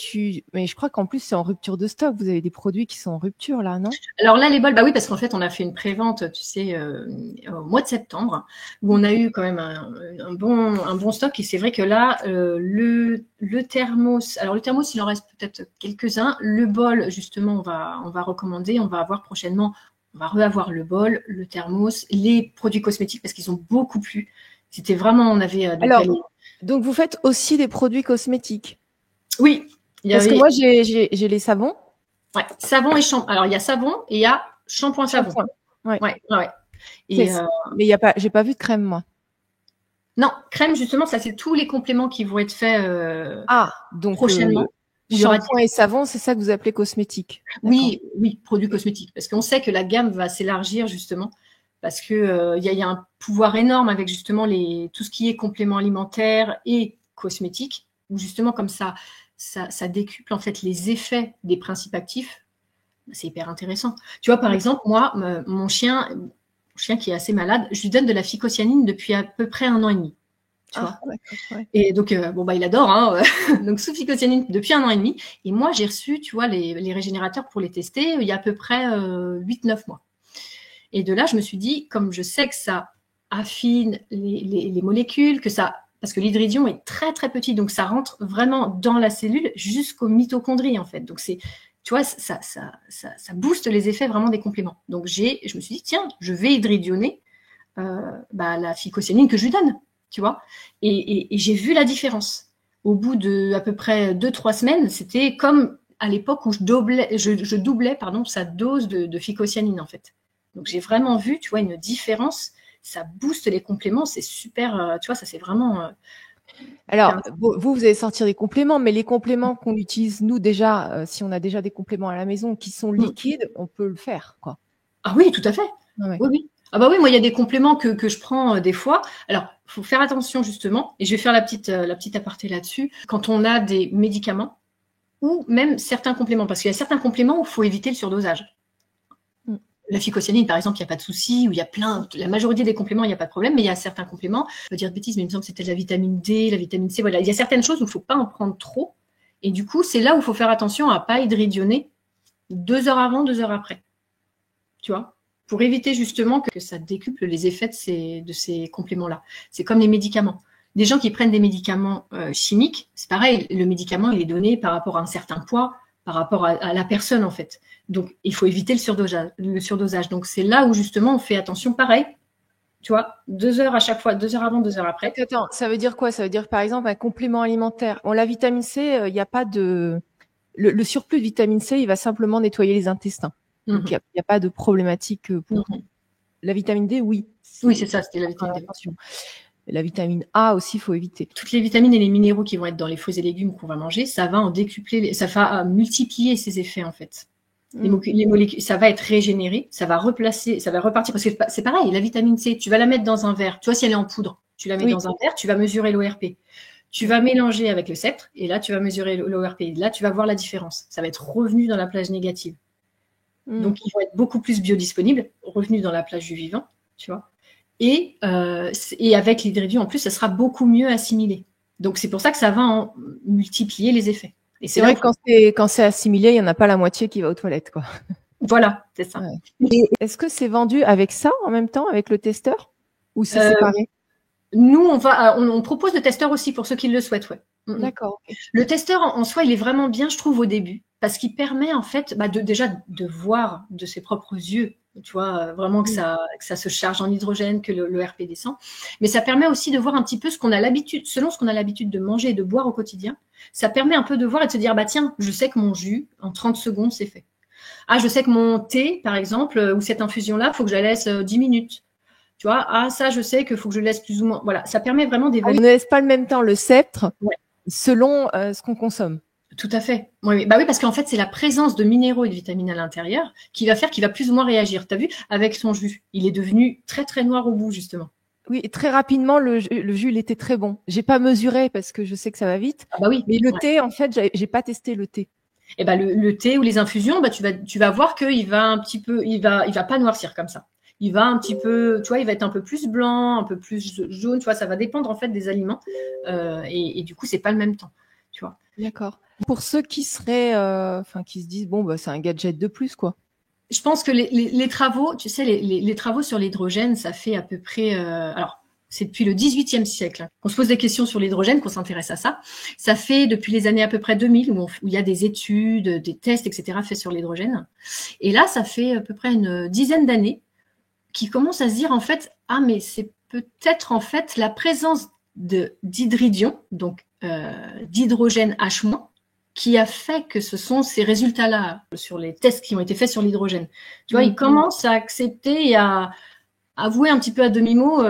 mais je crois qu'en plus, c'est en rupture de stock. Vous avez des produits qui sont en rupture, là, non? Alors là, les bols, oui, parce qu'en fait, on a fait une prévente, tu sais, au mois de septembre, où on a eu quand même un bon stock. Et c'est vrai que là, le thermos, alors le thermos, il en reste peut-être quelques-uns. Le bol, justement, on va recommander. On va avoir prochainement, on va reavoir le bol, le thermos, les produits cosmétiques, parce qu'ils ont beaucoup plu. C'était vraiment, on avait... Donc, vous faites aussi des produits cosmétiques? Oui. Parce que moi, j'ai les savons. Ouais, savon et shampoing. Alors, il y a savon et il y a shampoing savon. Ouais. Et mais j'ai pas vu de crème, moi. Non, crème, justement, ça, c'est tous les compléments qui vont être faits donc, prochainement. Shampoing et savon, c'est ça que vous appelez cosmétique? Oui, produits cosmétiques. Parce qu'on sait que la gamme va s'élargir, justement. parce que y a un pouvoir énorme avec justement tout ce qui est compléments alimentaires et cosmétiques, où justement comme ça décuple en fait les effets des principes actifs. C'est hyper intéressant. Tu vois, par exemple, moi, mon chien qui est assez malade, je lui donne de la phycocyanine depuis à peu près 1 an et demi. Tu vois. Ouais. Et donc, il adore, hein. Donc, sous phycocyanine depuis 1 an et demi. Et moi, j'ai reçu, tu vois, les régénérateurs pour les tester il y a à peu près 8-9 mois. Et de là, je me suis dit, comme je sais que ça affine les molécules, parce que l'hydridion est très, très petit, donc ça rentre vraiment dans la cellule jusqu'aux mitochondries, en fait. Donc, tu vois, ça booste les effets vraiment des compléments. Donc, je me suis dit, tiens, je vais hydridionner la phycocyanine que je lui donne, tu vois. Et j'ai vu la différence. Au bout de à peu près 2-3 semaines, c'était comme à l'époque où je doublais sa dose de phycocyanine, en fait. Donc, j'ai vraiment vu, tu vois, une différence. Ça booste les compléments, c'est super, tu vois, ça c'est vraiment... Alors, vous allez sortir des compléments, mais les compléments qu'on utilise, nous, déjà, si on a déjà des compléments à la maison qui sont liquides, on peut le faire, quoi. Ah oui, tout à fait. Ouais. Oui. Ah bah oui, moi, il y a des compléments que je prends des fois. Alors, il faut faire attention, justement, et je vais faire la petite aparté là-dessus. Quand on a des médicaments ou même certains compléments, parce qu'il y a certains compléments où il faut éviter le surdosage. La phycocyanine, par exemple, il n'y a pas de souci, où il y a la majorité des compléments, il n'y a pas de problème, mais il y a certains compléments, je veux dire de bêtises, mais il me semble que c'était la vitamine D, la vitamine C, voilà. Il y a certaines choses où il ne faut pas en prendre trop. Et du coup, c'est là où il faut faire attention à ne pas hydridionner 2 heures avant, 2 heures après. Tu vois, pour éviter justement que ça décuple les effets de ces compléments-là. C'est comme les médicaments. Des gens qui prennent des médicaments chimiques, c'est pareil, le médicament, il est donné par rapport à un certain poids, par rapport à la personne, en fait. Donc, il faut éviter le surdosage. Donc, c'est là où, justement, on fait attention, pareil, tu vois, 2 heures à chaque fois, 2 heures avant, 2 heures après. Attends, ça veut dire quoi? Ça veut dire, par exemple, un complément alimentaire. La vitamine C, il n'y a pas de... Le surplus de vitamine C, il va simplement nettoyer les intestins. Donc, il n'y a pas de problématique pour... La vitamine D, oui. Oui, c'est ça, c'était la vitamine D. La vitamine A aussi, il faut éviter. Toutes les vitamines et les minéraux qui vont être dans les fruits et légumes qu'on va manger, ça va en décupler, ça va multiplier ces effets, en fait. Les molécules, ça va être régénéré, ça va replacer, ça va repartir. Parce que c'est pareil, la vitamine C, tu vas la mettre dans un verre. Tu vois, si elle est en poudre, tu la mets dans un verre, tu vas mesurer l'ORP. Tu vas mélanger avec le sceptre, et là, tu vas mesurer l'ORP. Là, tu vas voir la différence. Ça va être revenu dans la plage négative. Donc, ils vont être beaucoup plus biodisponibles, revenus dans la plage du vivant, tu vois. Et avec l'hydridion, en plus, ça sera beaucoup mieux assimilé. Donc, c'est pour ça que ça va en multiplier les effets. Et c'est vrai que quand c'est assimilé, il n'y en a pas la moitié qui va aux toilettes, quoi. Voilà, c'est ça. Ouais. Et est-ce que c'est vendu avec ça en même temps, avec le testeur, ou c'est séparé? Nous, on propose le testeur aussi pour ceux qui le souhaitent, ouais. D'accord. Okay. Le testeur en soi, il est vraiment bien, je trouve, au début, parce qu'il permet en fait déjà de voir de ses propres yeux, tu vois, vraiment que ça se charge en hydrogène, que l'ORP descend. Mais ça permet aussi de voir un petit peu selon ce qu'on a l'habitude de manger et de boire au quotidien. Ça permet un peu de voir et de se dire, tiens, je sais que mon jus, en 30 secondes, c'est fait. Ah, je sais que mon thé, par exemple, ou cette infusion-là, il faut que je la laisse 10 minutes. Tu vois, ça, je sais qu'il faut que je laisse plus ou moins. Voilà, ça permet vraiment d'évaluer. On ne laisse pas le même temps le sceptre selon ce qu'on consomme. Tout à fait. Oui, parce qu'en fait, c'est la présence de minéraux et de vitamines à l'intérieur qui va faire qu'il va plus ou moins réagir. Tu as vu, avec son jus, il est devenu très, très noir au bout, justement. Oui, et très rapidement, le jus, il était très bon. J'ai pas mesuré parce que je sais que ça va vite. Ah bah oui. Mais le thé, en fait, j'ai pas testé le thé. Et le thé ou les infusions, tu vas voir qu'il va un petit peu, il va pas noircir comme ça. Il va un petit peu, tu vois, il va être un peu plus blanc, un peu plus jaune, tu vois, ça va dépendre en fait des aliments. Et du coup, c'est pas le même temps, tu vois. D'accord. Pour ceux qui seraient, qui se disent, c'est un gadget de plus, quoi. Je pense que les travaux, tu sais, les travaux sur l'hydrogène, ça fait à peu près, alors, c'est depuis le XVIIIe siècle qu'on se pose des questions sur l'hydrogène, qu'on s'intéresse à ça. Ça fait depuis les années à peu près 2000 où il y a des études, des tests, etc. faits sur l'hydrogène. Et là, ça fait à peu prêt une dizaine d'années qui commencent à se dire en fait, mais c'est peut-être en fait la présence d'hydridion, donc d'hydrogène H-, qui a fait que ce sont ces résultats-là sur les tests qui ont été faits sur l'hydrogène. Tu vois, ils commencent à accepter et à avouer un petit peu à demi-mot,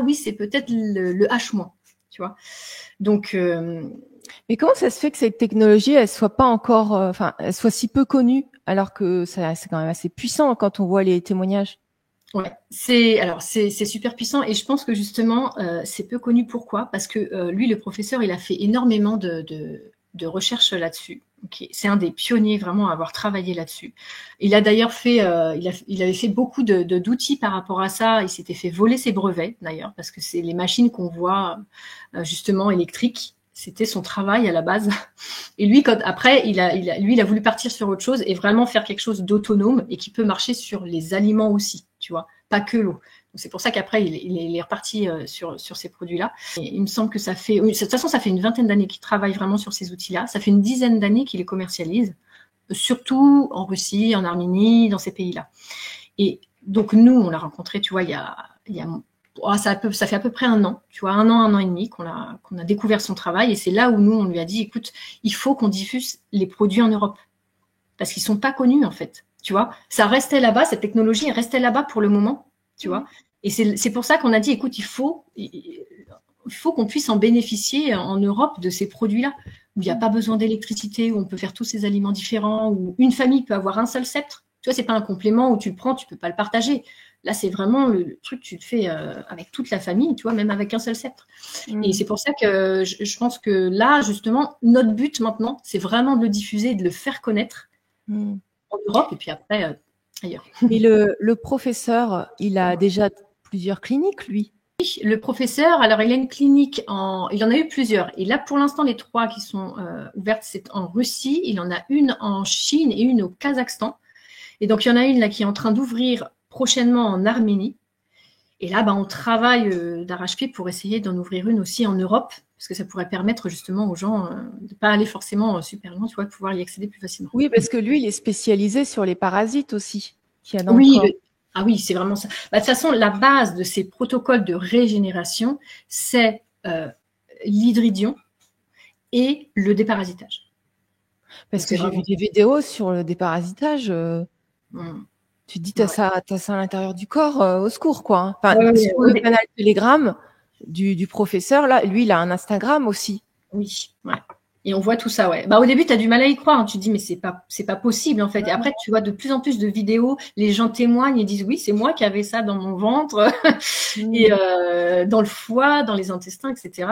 oui, c'est peut-être le H-, tu vois. Donc, mais comment ça se fait que cette technologie, elle soit pas encore, elle soit si peu connue, alors que c'est quand même assez puissant quand on voit les témoignages? Ouais, c'est super puissant et je pense que justement c'est peu connu. Pourquoi? Parce que lui, le professeur, il a fait énormément de recherches là-dessus. Okay. C'est un des pionniers vraiment à avoir travaillé là-dessus. Il a d'ailleurs fait, il avait fait beaucoup d'outils par rapport à ça. Il s'était fait voler ses brevets d'ailleurs parce que c'est les machines qu'on voit justement électriques. C'était son travail à la base. Et lui, après, lui, il a voulu partir sur autre chose et vraiment faire quelque chose d'autonome et qui peut marcher sur les aliments aussi, tu vois, pas que l'eau. C'est pour ça qu'après, il est reparti sur ces produits-là. Et il me semble que ça fait, oui, de toute façon, ça fait une vingtaine d'années qu'il travaille vraiment sur ces outils-là. Ça fait une dizaine d'années qu'il les commercialise, surtout en Russie, en Arménie, dans ces pays-là. Et donc, nous, on l'a rencontré, tu vois, ça fait à peu près un an, tu vois, un an et demi qu'on a découvert son travail. Et c'est là où nous, on lui a dit, écoute, il faut qu'on diffuse les produits en Europe. Parce qu'ils ne sont pas connus, en fait. Tu vois, ça restait là-bas, cette technologie restait là-bas pour le moment, tu vois. Et c'est pour ça qu'on a dit, écoute, il faut qu'on puisse en bénéficier en Europe de ces produits-là, où il n'y a pas besoin d'électricité, où on peut faire tous ces aliments différents, où une famille peut avoir un seul sceptre. Tu vois, c'est pas un complément où tu le prends, tu peux pas le partager. Là, c'est vraiment le truc que tu le fais avec toute la famille, tu vois, même avec un seul sceptre. Et c'est pour ça que je pense que là, justement, notre but maintenant, c'est vraiment de le diffuser, de le faire connaître en Europe et puis après ailleurs. Et le professeur, il a déjà plusieurs cliniques, lui? Le professeur, alors il a une clinique il en a eu plusieurs. Et là, pour l'instant, les 3 qui sont ouvertes, c'est en Russie. Il en a une en Chine et une au Kazakhstan. Et donc, il y en a une là qui est en train d'ouvrir prochainement en Arménie. Et là, on travaille d'arrache-pied pour essayer d'en ouvrir une aussi en Europe, parce que ça pourrait permettre justement aux gens de ne pas aller forcément super loin, tu vois, de pouvoir y accéder plus facilement. Oui, parce que lui, il est spécialisé sur les parasites aussi qu'il y a dans le corps. Ah oui, c'est vraiment ça. De toute façon, la base de ces protocoles de régénération, c'est l'hydridion et le déparasitage. Parce que j'ai vu des vidéos sur le déparasitage. Tu te dis, t'as ça à l'intérieur du corps, au secours, quoi. Enfin, sur le canal Telegram du professeur, là, lui, il a un Instagram aussi. Oui, ouais. Et on voit tout ça, ouais. Au début, tu as du mal à y croire. Hein. Tu te dis, mais c'est pas possible, en fait. Et après, tu vois de plus en plus de vidéos, les gens témoignent et disent, oui, c'est moi qui avais ça dans mon ventre, et dans le foie, dans les intestins, etc.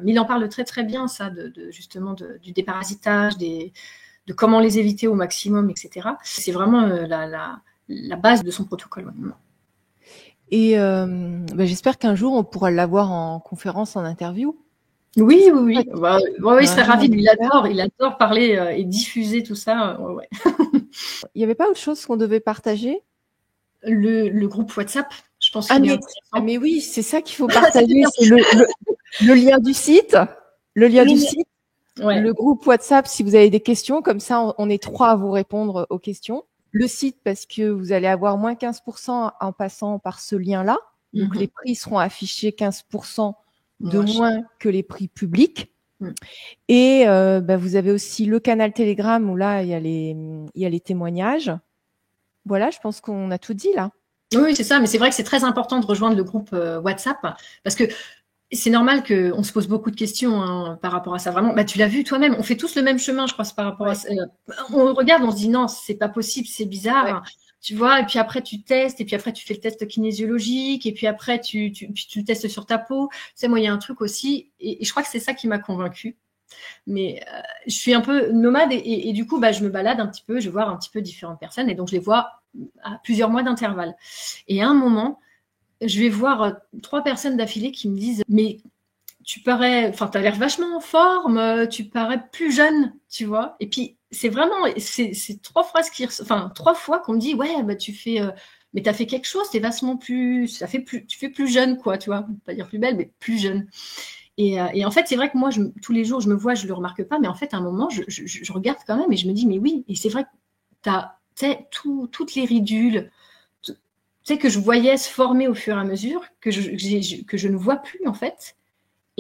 Mais il en parle très, très bien, ça, justement, du déparasitage, de comment les éviter au maximum, etc. C'est vraiment la base de son protocole. Ouais. Et j'espère qu'un jour, on pourra l'avoir en conférence, en interview. Oui. Il serait ravi. Il adore parler et diffuser tout ça. Ouais. Il n'y avait pas autre chose qu'on devait partager? Le groupe WhatsApp, je pense qu'il est intéressant. Mais oui, c'est ça qu'il faut partager. C'est le lien du site. Ouais. Le groupe WhatsApp, si vous avez des questions, comme ça, on est 3 à vous répondre aux questions. Le site, parce que vous allez avoir moins 15% en passant par ce lien-là. Donc, les prix seront affichés 15% de moins que les prix publics. Et vous avez aussi le canal Telegram où là, il y a les témoignages. Voilà, je pense qu'on a tout dit là. Oui, c'est ça. Mais c'est vrai que c'est très important de rejoindre le groupe WhatsApp parce que c'est normal qu'on se pose beaucoup de questions par rapport à ça. Vraiment, tu l'as vu toi-même. On fait tous le même chemin, je crois, par rapport à ça. On regarde, on se dit non, c'est pas possible, c'est bizarre. Ouais. Tu vois, et puis après tu testes, et puis après tu fais le test kinésiologique, et puis après tu testes sur ta peau. Tu sais, moi, il y a un truc aussi, et je crois que c'est ça qui m'a convaincue. Mais je suis un peu nomade, et du coup, je me balade un petit peu, je vais voir un petit peu différentes personnes, et donc je les vois à plusieurs mois d'intervalle. Et à un moment, je vais voir 3 personnes d'affilée qui me disent « Mais tu parais, enfin, t'as l'air vachement en forme, tu parais plus jeune, tu vois ?» Et puis, c'est vraiment, c'est 3 phrases enfin, 3 fois qu'on me dit « Ouais, tu fais, mais t'as fait quelque chose, t'es vachement plus, tu fais plus jeune, quoi, tu vois, pas dire plus belle, mais plus jeune. » Et en fait, c'est vrai que moi, tous les jours, je me vois, je le remarque pas, mais en fait, à un moment, je regarde quand même et je me dis « Mais oui, et c'est vrai que t'as, tu sais, toutes les ridules, que je voyais se former au fur et à mesure, que je ne vois plus, en fait. »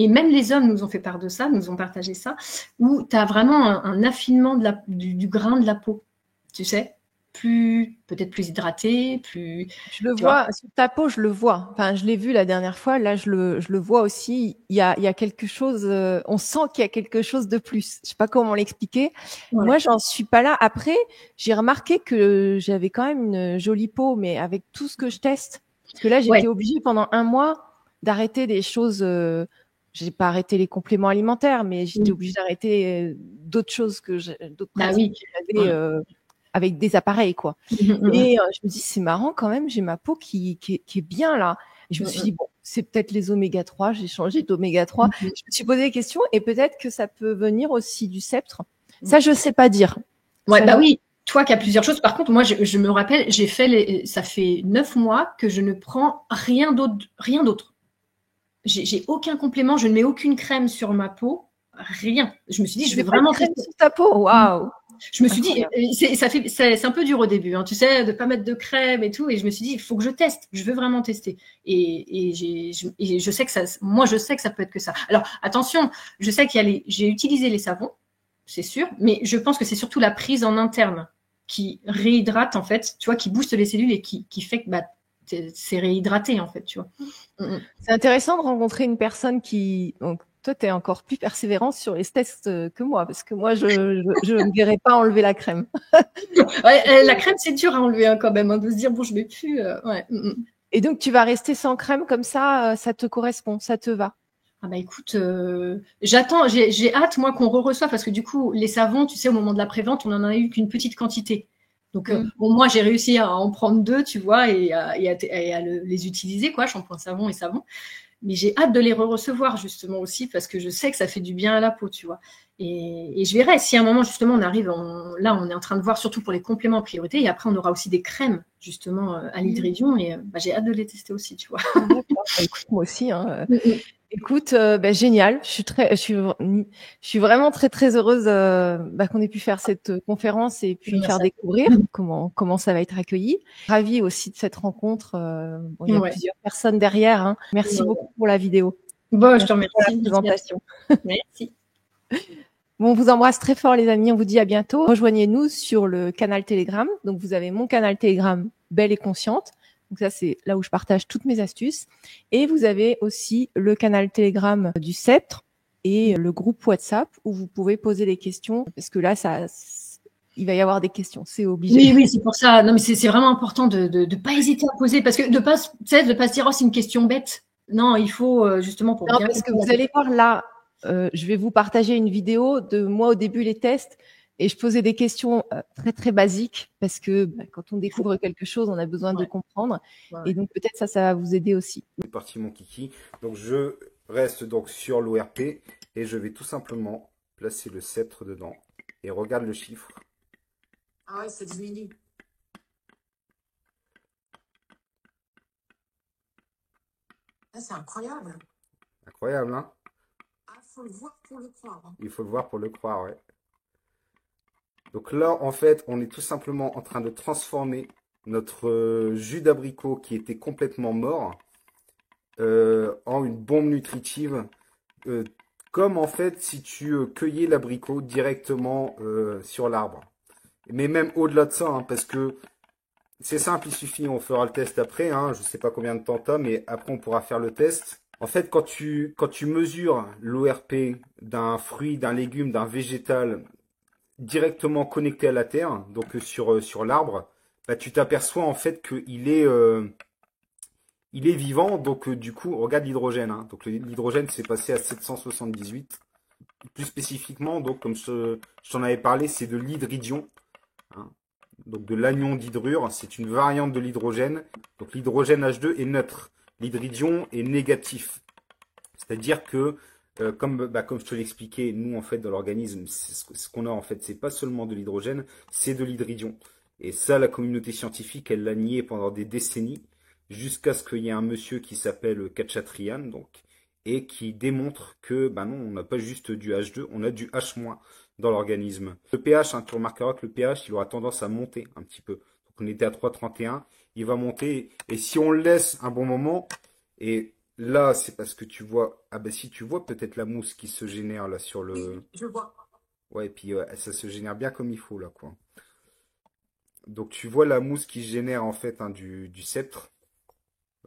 Et même les hommes nous ont fait part de ça, nous ont partagé ça, où tu as vraiment un affinement du grain de la peau, tu sais, peut-être plus hydraté, plus, Je le tu vois? vois sur ta peau, je le vois. Enfin, je l'ai vu la dernière fois. Là, je le vois aussi. Il y a quelque chose. On sent qu'il y a quelque chose de plus. Je sais pas comment l'expliquer. Ouais. Moi, j'en suis pas là. Après, j'ai remarqué que j'avais quand même une jolie peau, mais avec tout ce que je teste, parce que là, Ouais. j'étais obligée pendant un mois d'arrêter des choses. J'ai pas arrêté les compléments alimentaires, mais j'étais Mmh. obligée d'arrêter d'autres choses d'autres Bah pratiques oui. que j'avais avec des appareils, quoi. Mmh mh, mmh. Et je me dis: «C'est marrant quand même, j'ai ma peau qui est bien là» et je me Mmh suis mh. dit: «Bon, c'est peut-être les oméga 3, j'ai changé d'oméga 3». Mmh mh. Je me suis posé des questions et peut-être que ça peut venir aussi du sceptre. Mmh. Ça, je sais pas dire. Ouais, Ça, bah je oui, toi qui as plusieurs choses. Par contre, moi, je me rappelle, j'ai fait ça fait 9 mois que je ne prends rien d'autre, rien d'autre. J'ai aucun complément, je ne mets aucune crème sur ma peau, rien. Je me suis dit: tu «Je vais mets pas de vraiment crème tester». sur ta peau? Mmh. Waouh! Je me suis dit, Incroyable. c'est un peu dur au début, hein, tu sais, de pas mettre de crème et tout, et je me suis dit: «Il faut que je teste, je veux vraiment tester». Et je sais que ça, moi, je sais que ça peut être que ça. Alors attention, je sais j'ai utilisé les savons, c'est sûr, mais je pense que c'est surtout la prise en interne qui réhydrate, en fait, tu vois, qui booste les cellules et qui fait que, bah, c'est réhydraté, en fait, tu vois. Mmh mh. C'est intéressant de rencontrer une personne qui donc toi, tu es encore plus persévérante sur les tests, que moi, parce que moi, je ne verrais pas enlever la crème. Ouais, la crème, c'est dur à enlever, hein, quand même, hein, de se dire: «Bon, je mets plus», ouais. Mmh mh. Et donc tu vas rester sans crème comme ça te correspond, ça te va? Ah bah écoute, j'attends, j'ai hâte moi qu'on re-reçoive, parce que du coup les savons, tu sais, au moment de la prévente, on en a eu qu'une petite quantité. Donc Mmh. bon, moi j'ai réussi à en prendre 2, tu vois, et à les utiliser, quoi, shampoing savon et savon. Mais j'ai hâte de les re-recevoir justement aussi, parce que je sais que ça fait du bien à la peau, tu vois. Et je verrai si à un moment justement on arrive, là on est en train de voir surtout pour les compléments en priorité, et après on aura aussi des crèmes justement à Mmh. l'hydridion, et bah, j'ai hâte de les tester aussi, tu vois. D'accord. Bah, écoute, moi aussi, hein. Mmh mh. Écoute, bah, génial. Je suis vraiment très, très heureuse, bah, qu'on ait pu faire cette, conférence et puis faire Merci à découvrir toi. comment ça va être accueilli. Ravie aussi de cette rencontre, bon, il y a Ouais. plusieurs personnes derrière, hein. Merci Ouais. beaucoup pour la vidéo. Bon, je te Merci pour la remercie. Merci à toi. présentation. Merci. Bon, on vous embrasse très fort les amis, on vous dit à bientôt. Rejoignez-nous sur le canal Telegram. Donc vous avez mon canal Telegram Belle et Consciente. Donc ça c'est là où je partage toutes mes astuces. Et vous avez aussi le canal Telegram du Sceptre et le groupe WhatsApp où vous pouvez poser des questions parce que là il va y avoir des questions, c'est obligé. Oui, oui, c'est pour ça. Non, mais c'est vraiment important de pas hésiter à poser, parce que tu sais, de pas se dire: «Oh, c'est une question bête». Non, il faut, justement, pour Non, bien parce que comprendre la vous allez question. voir là, je vais vous partager une vidéo de moi au début les tests et je posais des questions très très basiques parce que bah, quand on Il faut, découvre quelque chose, on a besoin de ouais, comprendre ouais, et ouais. donc peut-être ça va vous aider aussi. C'est parti mon kiki. Donc je reste donc sur l'ORP et je vais tout simplement placer le sceptre dedans. Et regarde le chiffre. Ah ouais, ça diminue. Ah, c'est incroyable. Incroyable, hein? Ah, faut le voir pour le croire, hein. Il faut le voir pour le croire, ouais. Donc là, en fait, on est tout simplement en train de transformer notre jus d'abricot qui était complètement mort en une bombe nutritive. euh, Comme en fait si tu cueillais l'abricot directement sur l'arbre. Mais même au-delà de ça, hein, parce que c'est simple, il suffit, on fera le test après, hein, je ne sais pas combien de temps t'as, mais après on pourra faire le test. En fait, quand tu mesures l'ORP d'un fruit, d'un légume, d'un végétal directement connecté à la terre, donc sur l'arbre, bah, tu t'aperçois en fait il est vivant, donc du coup, regarde l'hydrogène, hein. Donc l'hydrogène s'est passé à 778. Plus spécifiquement, donc comme je t'en avais parlé, c'est de l'hydridion, hein. Donc de l'anion d'hydrure, c'est une variante de l'hydrogène. Donc l'hydrogène H2 est neutre, l'hydridion est négatif. C'est-à-dire que, comme je te l'expliquais, nous en fait dans l'organisme, ce qu'on a en fait, c'est pas seulement de l'hydrogène, c'est de l'hydridion. Et ça, la communauté scientifique, elle l'a nié pendant des décennies, jusqu'à ce qu'il y ait un monsieur qui s'appelle Khatchatrian, donc, et qui démontre que, bah non, on n'a pas juste du H2, on a du H- dans l'organisme. Le pH, hein, tu remarqueras que le pH, il aura tendance à monter un petit peu. Donc on était à 3,31, il va monter, et si on le laisse un bon moment, et là, c'est parce que tu vois, ah ben si tu vois peut-être la mousse qui se génère là sur Oui, le... je vois. Ouais, et puis ça se génère bien comme il faut là, quoi. Donc tu vois la mousse qui génère en fait hein, du sceptre.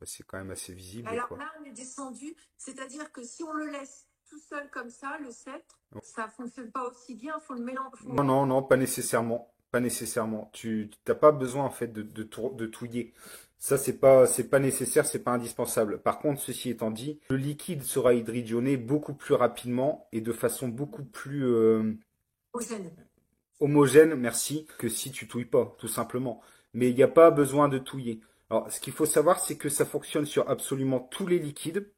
C'est quand même assez visible, Alors quoi. là, on est descendu, c'est-à-dire que si on le laisse tout seul comme ça, le sceptre, ça fonctionne pas aussi bien, il faut le mélanger. Non, non, non, pas nécessairement. Pas nécessairement. Tu n'as pas besoin en fait de touiller. Ça, c'est pas nécessaire, c'est pas indispensable. Par contre, ceci étant dit, le liquide sera hydrigéné beaucoup plus rapidement et de façon beaucoup plus Homogène. homogène, merci, que si tu touilles pas, tout simplement. Mais il n'y a pas besoin de touiller. Alors, ce qu'il faut savoir, c'est que ça fonctionne sur absolument tous les liquides,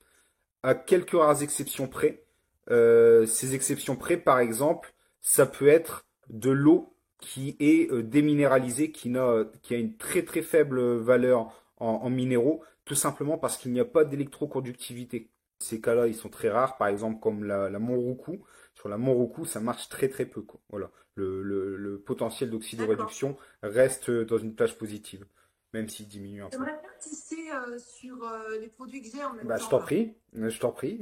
à quelques rares exceptions près. Ces exceptions près, par exemple, ça peut être de l'eau qui est déminéralisée, qui a une très très faible valeur en minéraux, tout simplement parce qu'il n'y a pas d'électroconductivité. Ces cas-là, ils sont très rares, par exemple comme la Monroucou. Sur la Monroucou, ça marche très très peu, quoi. Voilà. Le potentiel d'oxydoréduction reste dans une plage positive, même s'il diminue un peu. J'aimerais bien tester sur les produits que j'ai en même Bah, temps. je t'en prie, je t'en prie.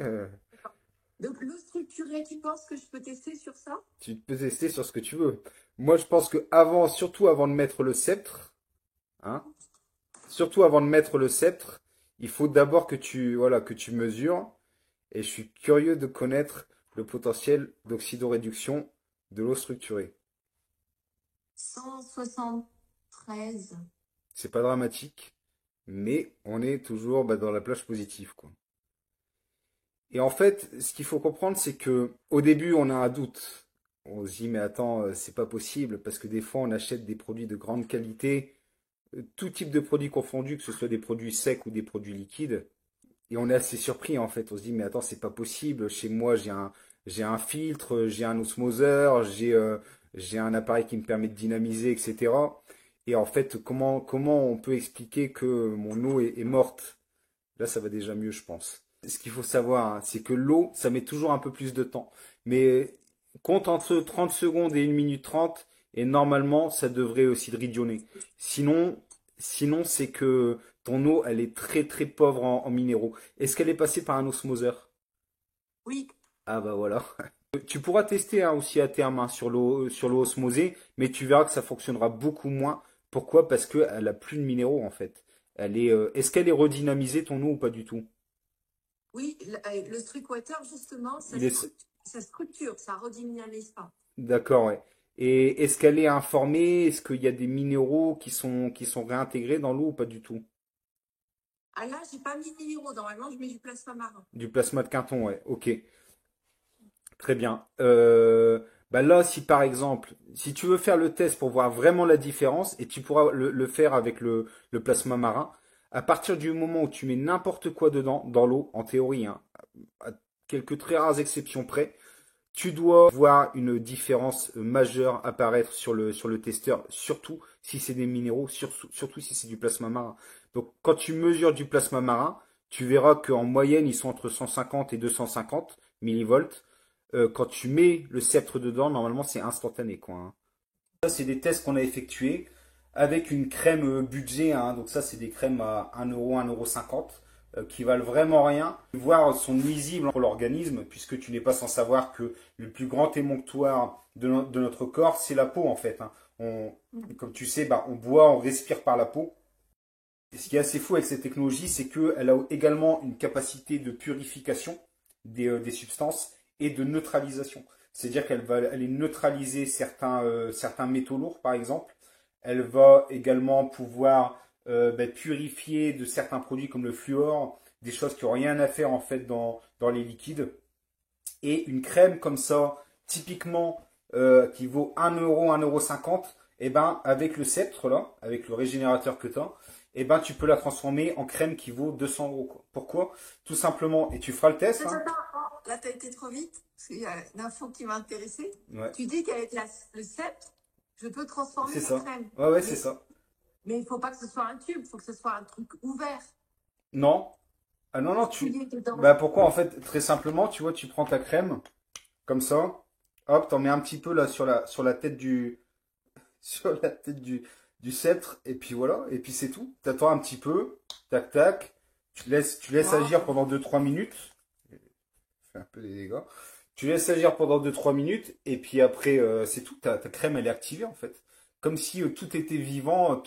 Donc, l'eau structurée, tu penses que je peux tester sur ça? Tu peux tester sur ce que tu veux. Moi, je pense que avant, surtout avant de mettre le sceptre, hein, surtout avant de mettre le sceptre, il faut d'abord voilà, que tu mesures. Et je suis curieux de connaître le potentiel d'oxydoréduction de l'eau structurée. 173. C'est pas dramatique, mais on est toujours dans la plage positive, quoi. Et en fait, ce qu'il faut comprendre, c'est que au début, on a un doute. On se dit, mais attends, c'est pas possible, parce que des fois, on achète des produits de grande qualité, tout type de produits confondus, que ce soit des produits secs ou des produits liquides. Et on est assez surpris, en fait. On se dit, mais attends, c'est pas possible. Chez moi, j'ai un filtre, j'ai un osmoseur, j'ai un appareil qui me permet de dynamiser, etc. Et en fait, comment on peut expliquer que mon eau est morte? Là, ça va déjà mieux, je pense. Ce qu'il faut savoir, hein, c'est que l'eau, ça met toujours un peu plus de temps. Mais compte entre 30 secondes et 1 minute 30, et normalement, ça devrait aussi hydrigéner. Sinon, c'est que ton eau, elle est très très pauvre en minéraux. Est-ce qu'elle est passée par un osmoseur? Oui. Ah bah voilà. Tu pourras tester hein, aussi à terme hein, sur l'eau osmosée, mais tu verras que ça fonctionnera beaucoup moins. Pourquoi? Parce qu'elle a plus de minéraux en fait. Est-ce qu'elle est redynamisée ton eau ou pas du tout? Oui, le Strickwater, justement, ça structure, ça redynamise pas. D'accord, ouais. Et est-ce qu'elle est informée? Est-ce qu'il y a des minéraux qui sont réintégrés dans l'eau ou pas du tout? Ah là, j'ai pas mis de minéraux. Normalement, je mets du plasma marin. Du plasma de Quinton, ouais. Ok, très bien. Bah là, si par exemple, si tu veux faire le test pour voir vraiment la différence, et tu pourras le faire avec le plasma marin, à partir du moment où tu mets n'importe quoi dedans, dans l'eau, en théorie, hein, à quelques très rares exceptions près, tu dois voir une différence majeure apparaître sur le testeur, surtout si c'est des minéraux, surtout si c'est du plasma marin. Donc quand tu mesures du plasma marin, tu verras qu'en moyenne, ils sont entre 150 et 250 millivolts. Quand tu mets le sceptre dedans, normalement, c'est instantané, quoi, hein. Ça, c'est des tests qu'on a effectués avec une crème budget, hein. Donc ça, c'est des crèmes à 1 euro, 1,50 € qui valent vraiment rien, voire sont nuisibles pour l'organisme, puisque tu n'es pas sans savoir que le plus grand émonctoire de notre corps, c'est la peau, en fait, hein. Comme tu sais, on boit, on respire par la peau. Et ce qui est assez fou avec cette technologie, c'est qu'elle a également une capacité de purification des substances et de neutralisation. C'est-à-dire qu'elle va aller neutraliser certains métaux lourds, par exemple. Elle va également pouvoir purifier de certains produits comme le fluor, des choses qui n'ont rien à faire en fait dans les liquides. Et une crème comme ça, typiquement qui vaut 1 euro, 1,50 €, et ben avec le sceptre là, avec le régénérateur que tu as, et ben tu peux la transformer en crème qui vaut 200 €, quoi. Pourquoi? Tout simplement, et tu feras le test. Hein. Attends, là, tu as été trop vite, parce qu'il y a une info qui m'a intéressée. Ouais. Tu dis qu'avec le sceptre, je peux transformer C'est la ça. crème. Ouais, c'est ça. Mais il ne faut pas que ce soit un tube, il faut que ce soit un truc ouvert. Non. Ah non, Bah pourquoi en fait, très simplement, tu vois, tu prends ta crème, comme ça, hop, t'en mets un petit peu là sur la tête sur la tête du sceptre, et puis voilà, et puis c'est tout. T'attends un petit peu, tac tac, tu laisses agir pendant 2-3 minutes. Je fais un peu des dégâts. Tu laisses agir pendant 2-3 minutes, et puis après, c'est tout, ta crème elle est activée en fait. comme si tout était vivant,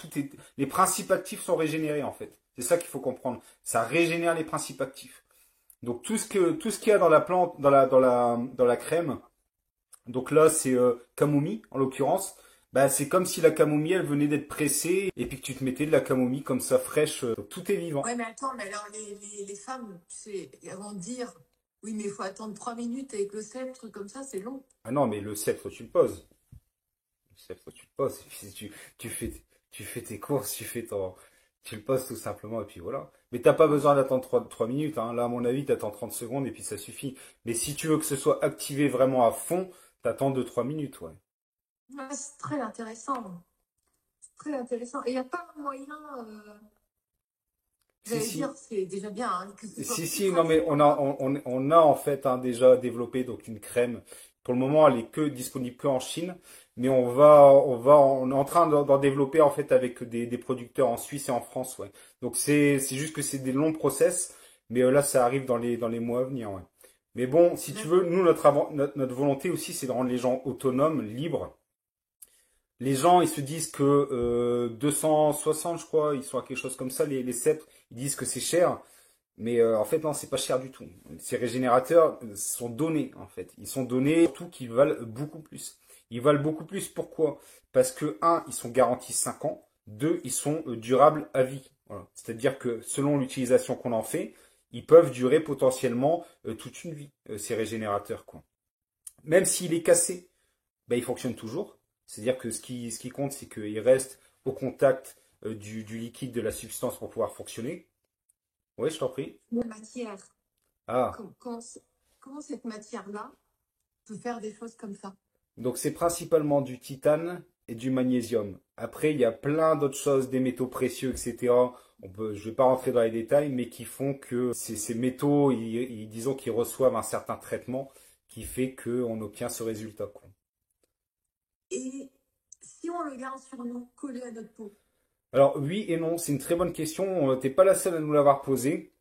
les principes actifs sont régénérés en fait. C'est ça qu'il faut comprendre. Ça régénère les principes actifs. Donc tout ce qu'il y a dans la plante, dans la crème, donc là c'est camomille en l'occurrence, bah c'est comme si la camomille elle venait d'être pressée et puis que tu te mettais de la camomille comme ça fraîche, donc tout est vivant. Ouais, mais attends, mais alors les femmes, tu sais, elles vont dire, oui, mais il faut attendre 3 minutes avec le sceptre, comme ça, c'est long. Ah non, mais le sceptre tu le poses. Le sceptre tu le poses et puis tu fais tes courses, tu le poses tout simplement et puis voilà. Mais t'as pas besoin d'attendre 3 minutes, hein. Là à mon avis t'attends 30 secondes et puis ça suffit. Mais si tu veux que ce soit activé vraiment à fond, t'attends 2-3 minutes, ouais. Ouais, c'est très intéressant. C'est très intéressant. Et il n'y a pas un moyen, j'allais Si, dire, c'est déjà bien, hein, que ce soit si, plus non mais pratique. on a en fait hein, déjà développé donc une crème. Pour le moment, elle est que disponible que en Chine, mais on est en train d'en développer en fait avec des producteurs en Suisse et en France, ouais. Donc c'est juste que c'est des longs process, mais là ça arrive dans les mois à venir, ouais. Mais bon, si tu veux, nous notre volonté aussi, c'est de rendre les gens autonomes, libres. Les gens, ils se disent que 260, je crois, ils sont à quelque chose comme ça, les sceptres, ils disent que c'est cher. Mais en fait, non, c'est pas cher du tout. Ces régénérateurs sont donnés, en fait. Ils sont donnés, surtout qu'ils valent beaucoup plus. Ils valent beaucoup plus, pourquoi? Parce que, un, ils sont garantis 5 ans. Deux, ils sont durables à vie. Voilà. C'est-à-dire que selon l'utilisation qu'on en fait, ils peuvent durer potentiellement toute une vie, ces régénérateurs, quoi. Même s'il est cassé, ben, il fonctionne toujours. C'est-à-dire que ce qui compte, c'est qu'il reste au contact du liquide, de la substance pour pouvoir fonctionner. Oui, je t'en prie. La matière, Ah, comment cette matière-là peut faire des choses comme ça? donc c'est principalement du titane et du magnésium. Après, il y a plein d'autres choses, des métaux précieux, etc. Je vais pas rentrer dans les détails, mais qui font que ces métaux, disons qu'ils reçoivent un certain traitement qui fait qu'on obtient ce résultat, quoi. Et si on le garde sur nous, collé à notre peau? Alors oui et non, c'est une très bonne question. T'es pas la seule à nous l'avoir posée,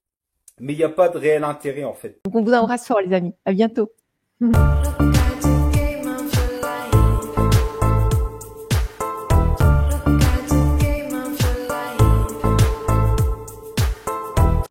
mais il n'y a pas de réel intérêt en fait. Donc on vous embrasse fort les amis. À bientôt.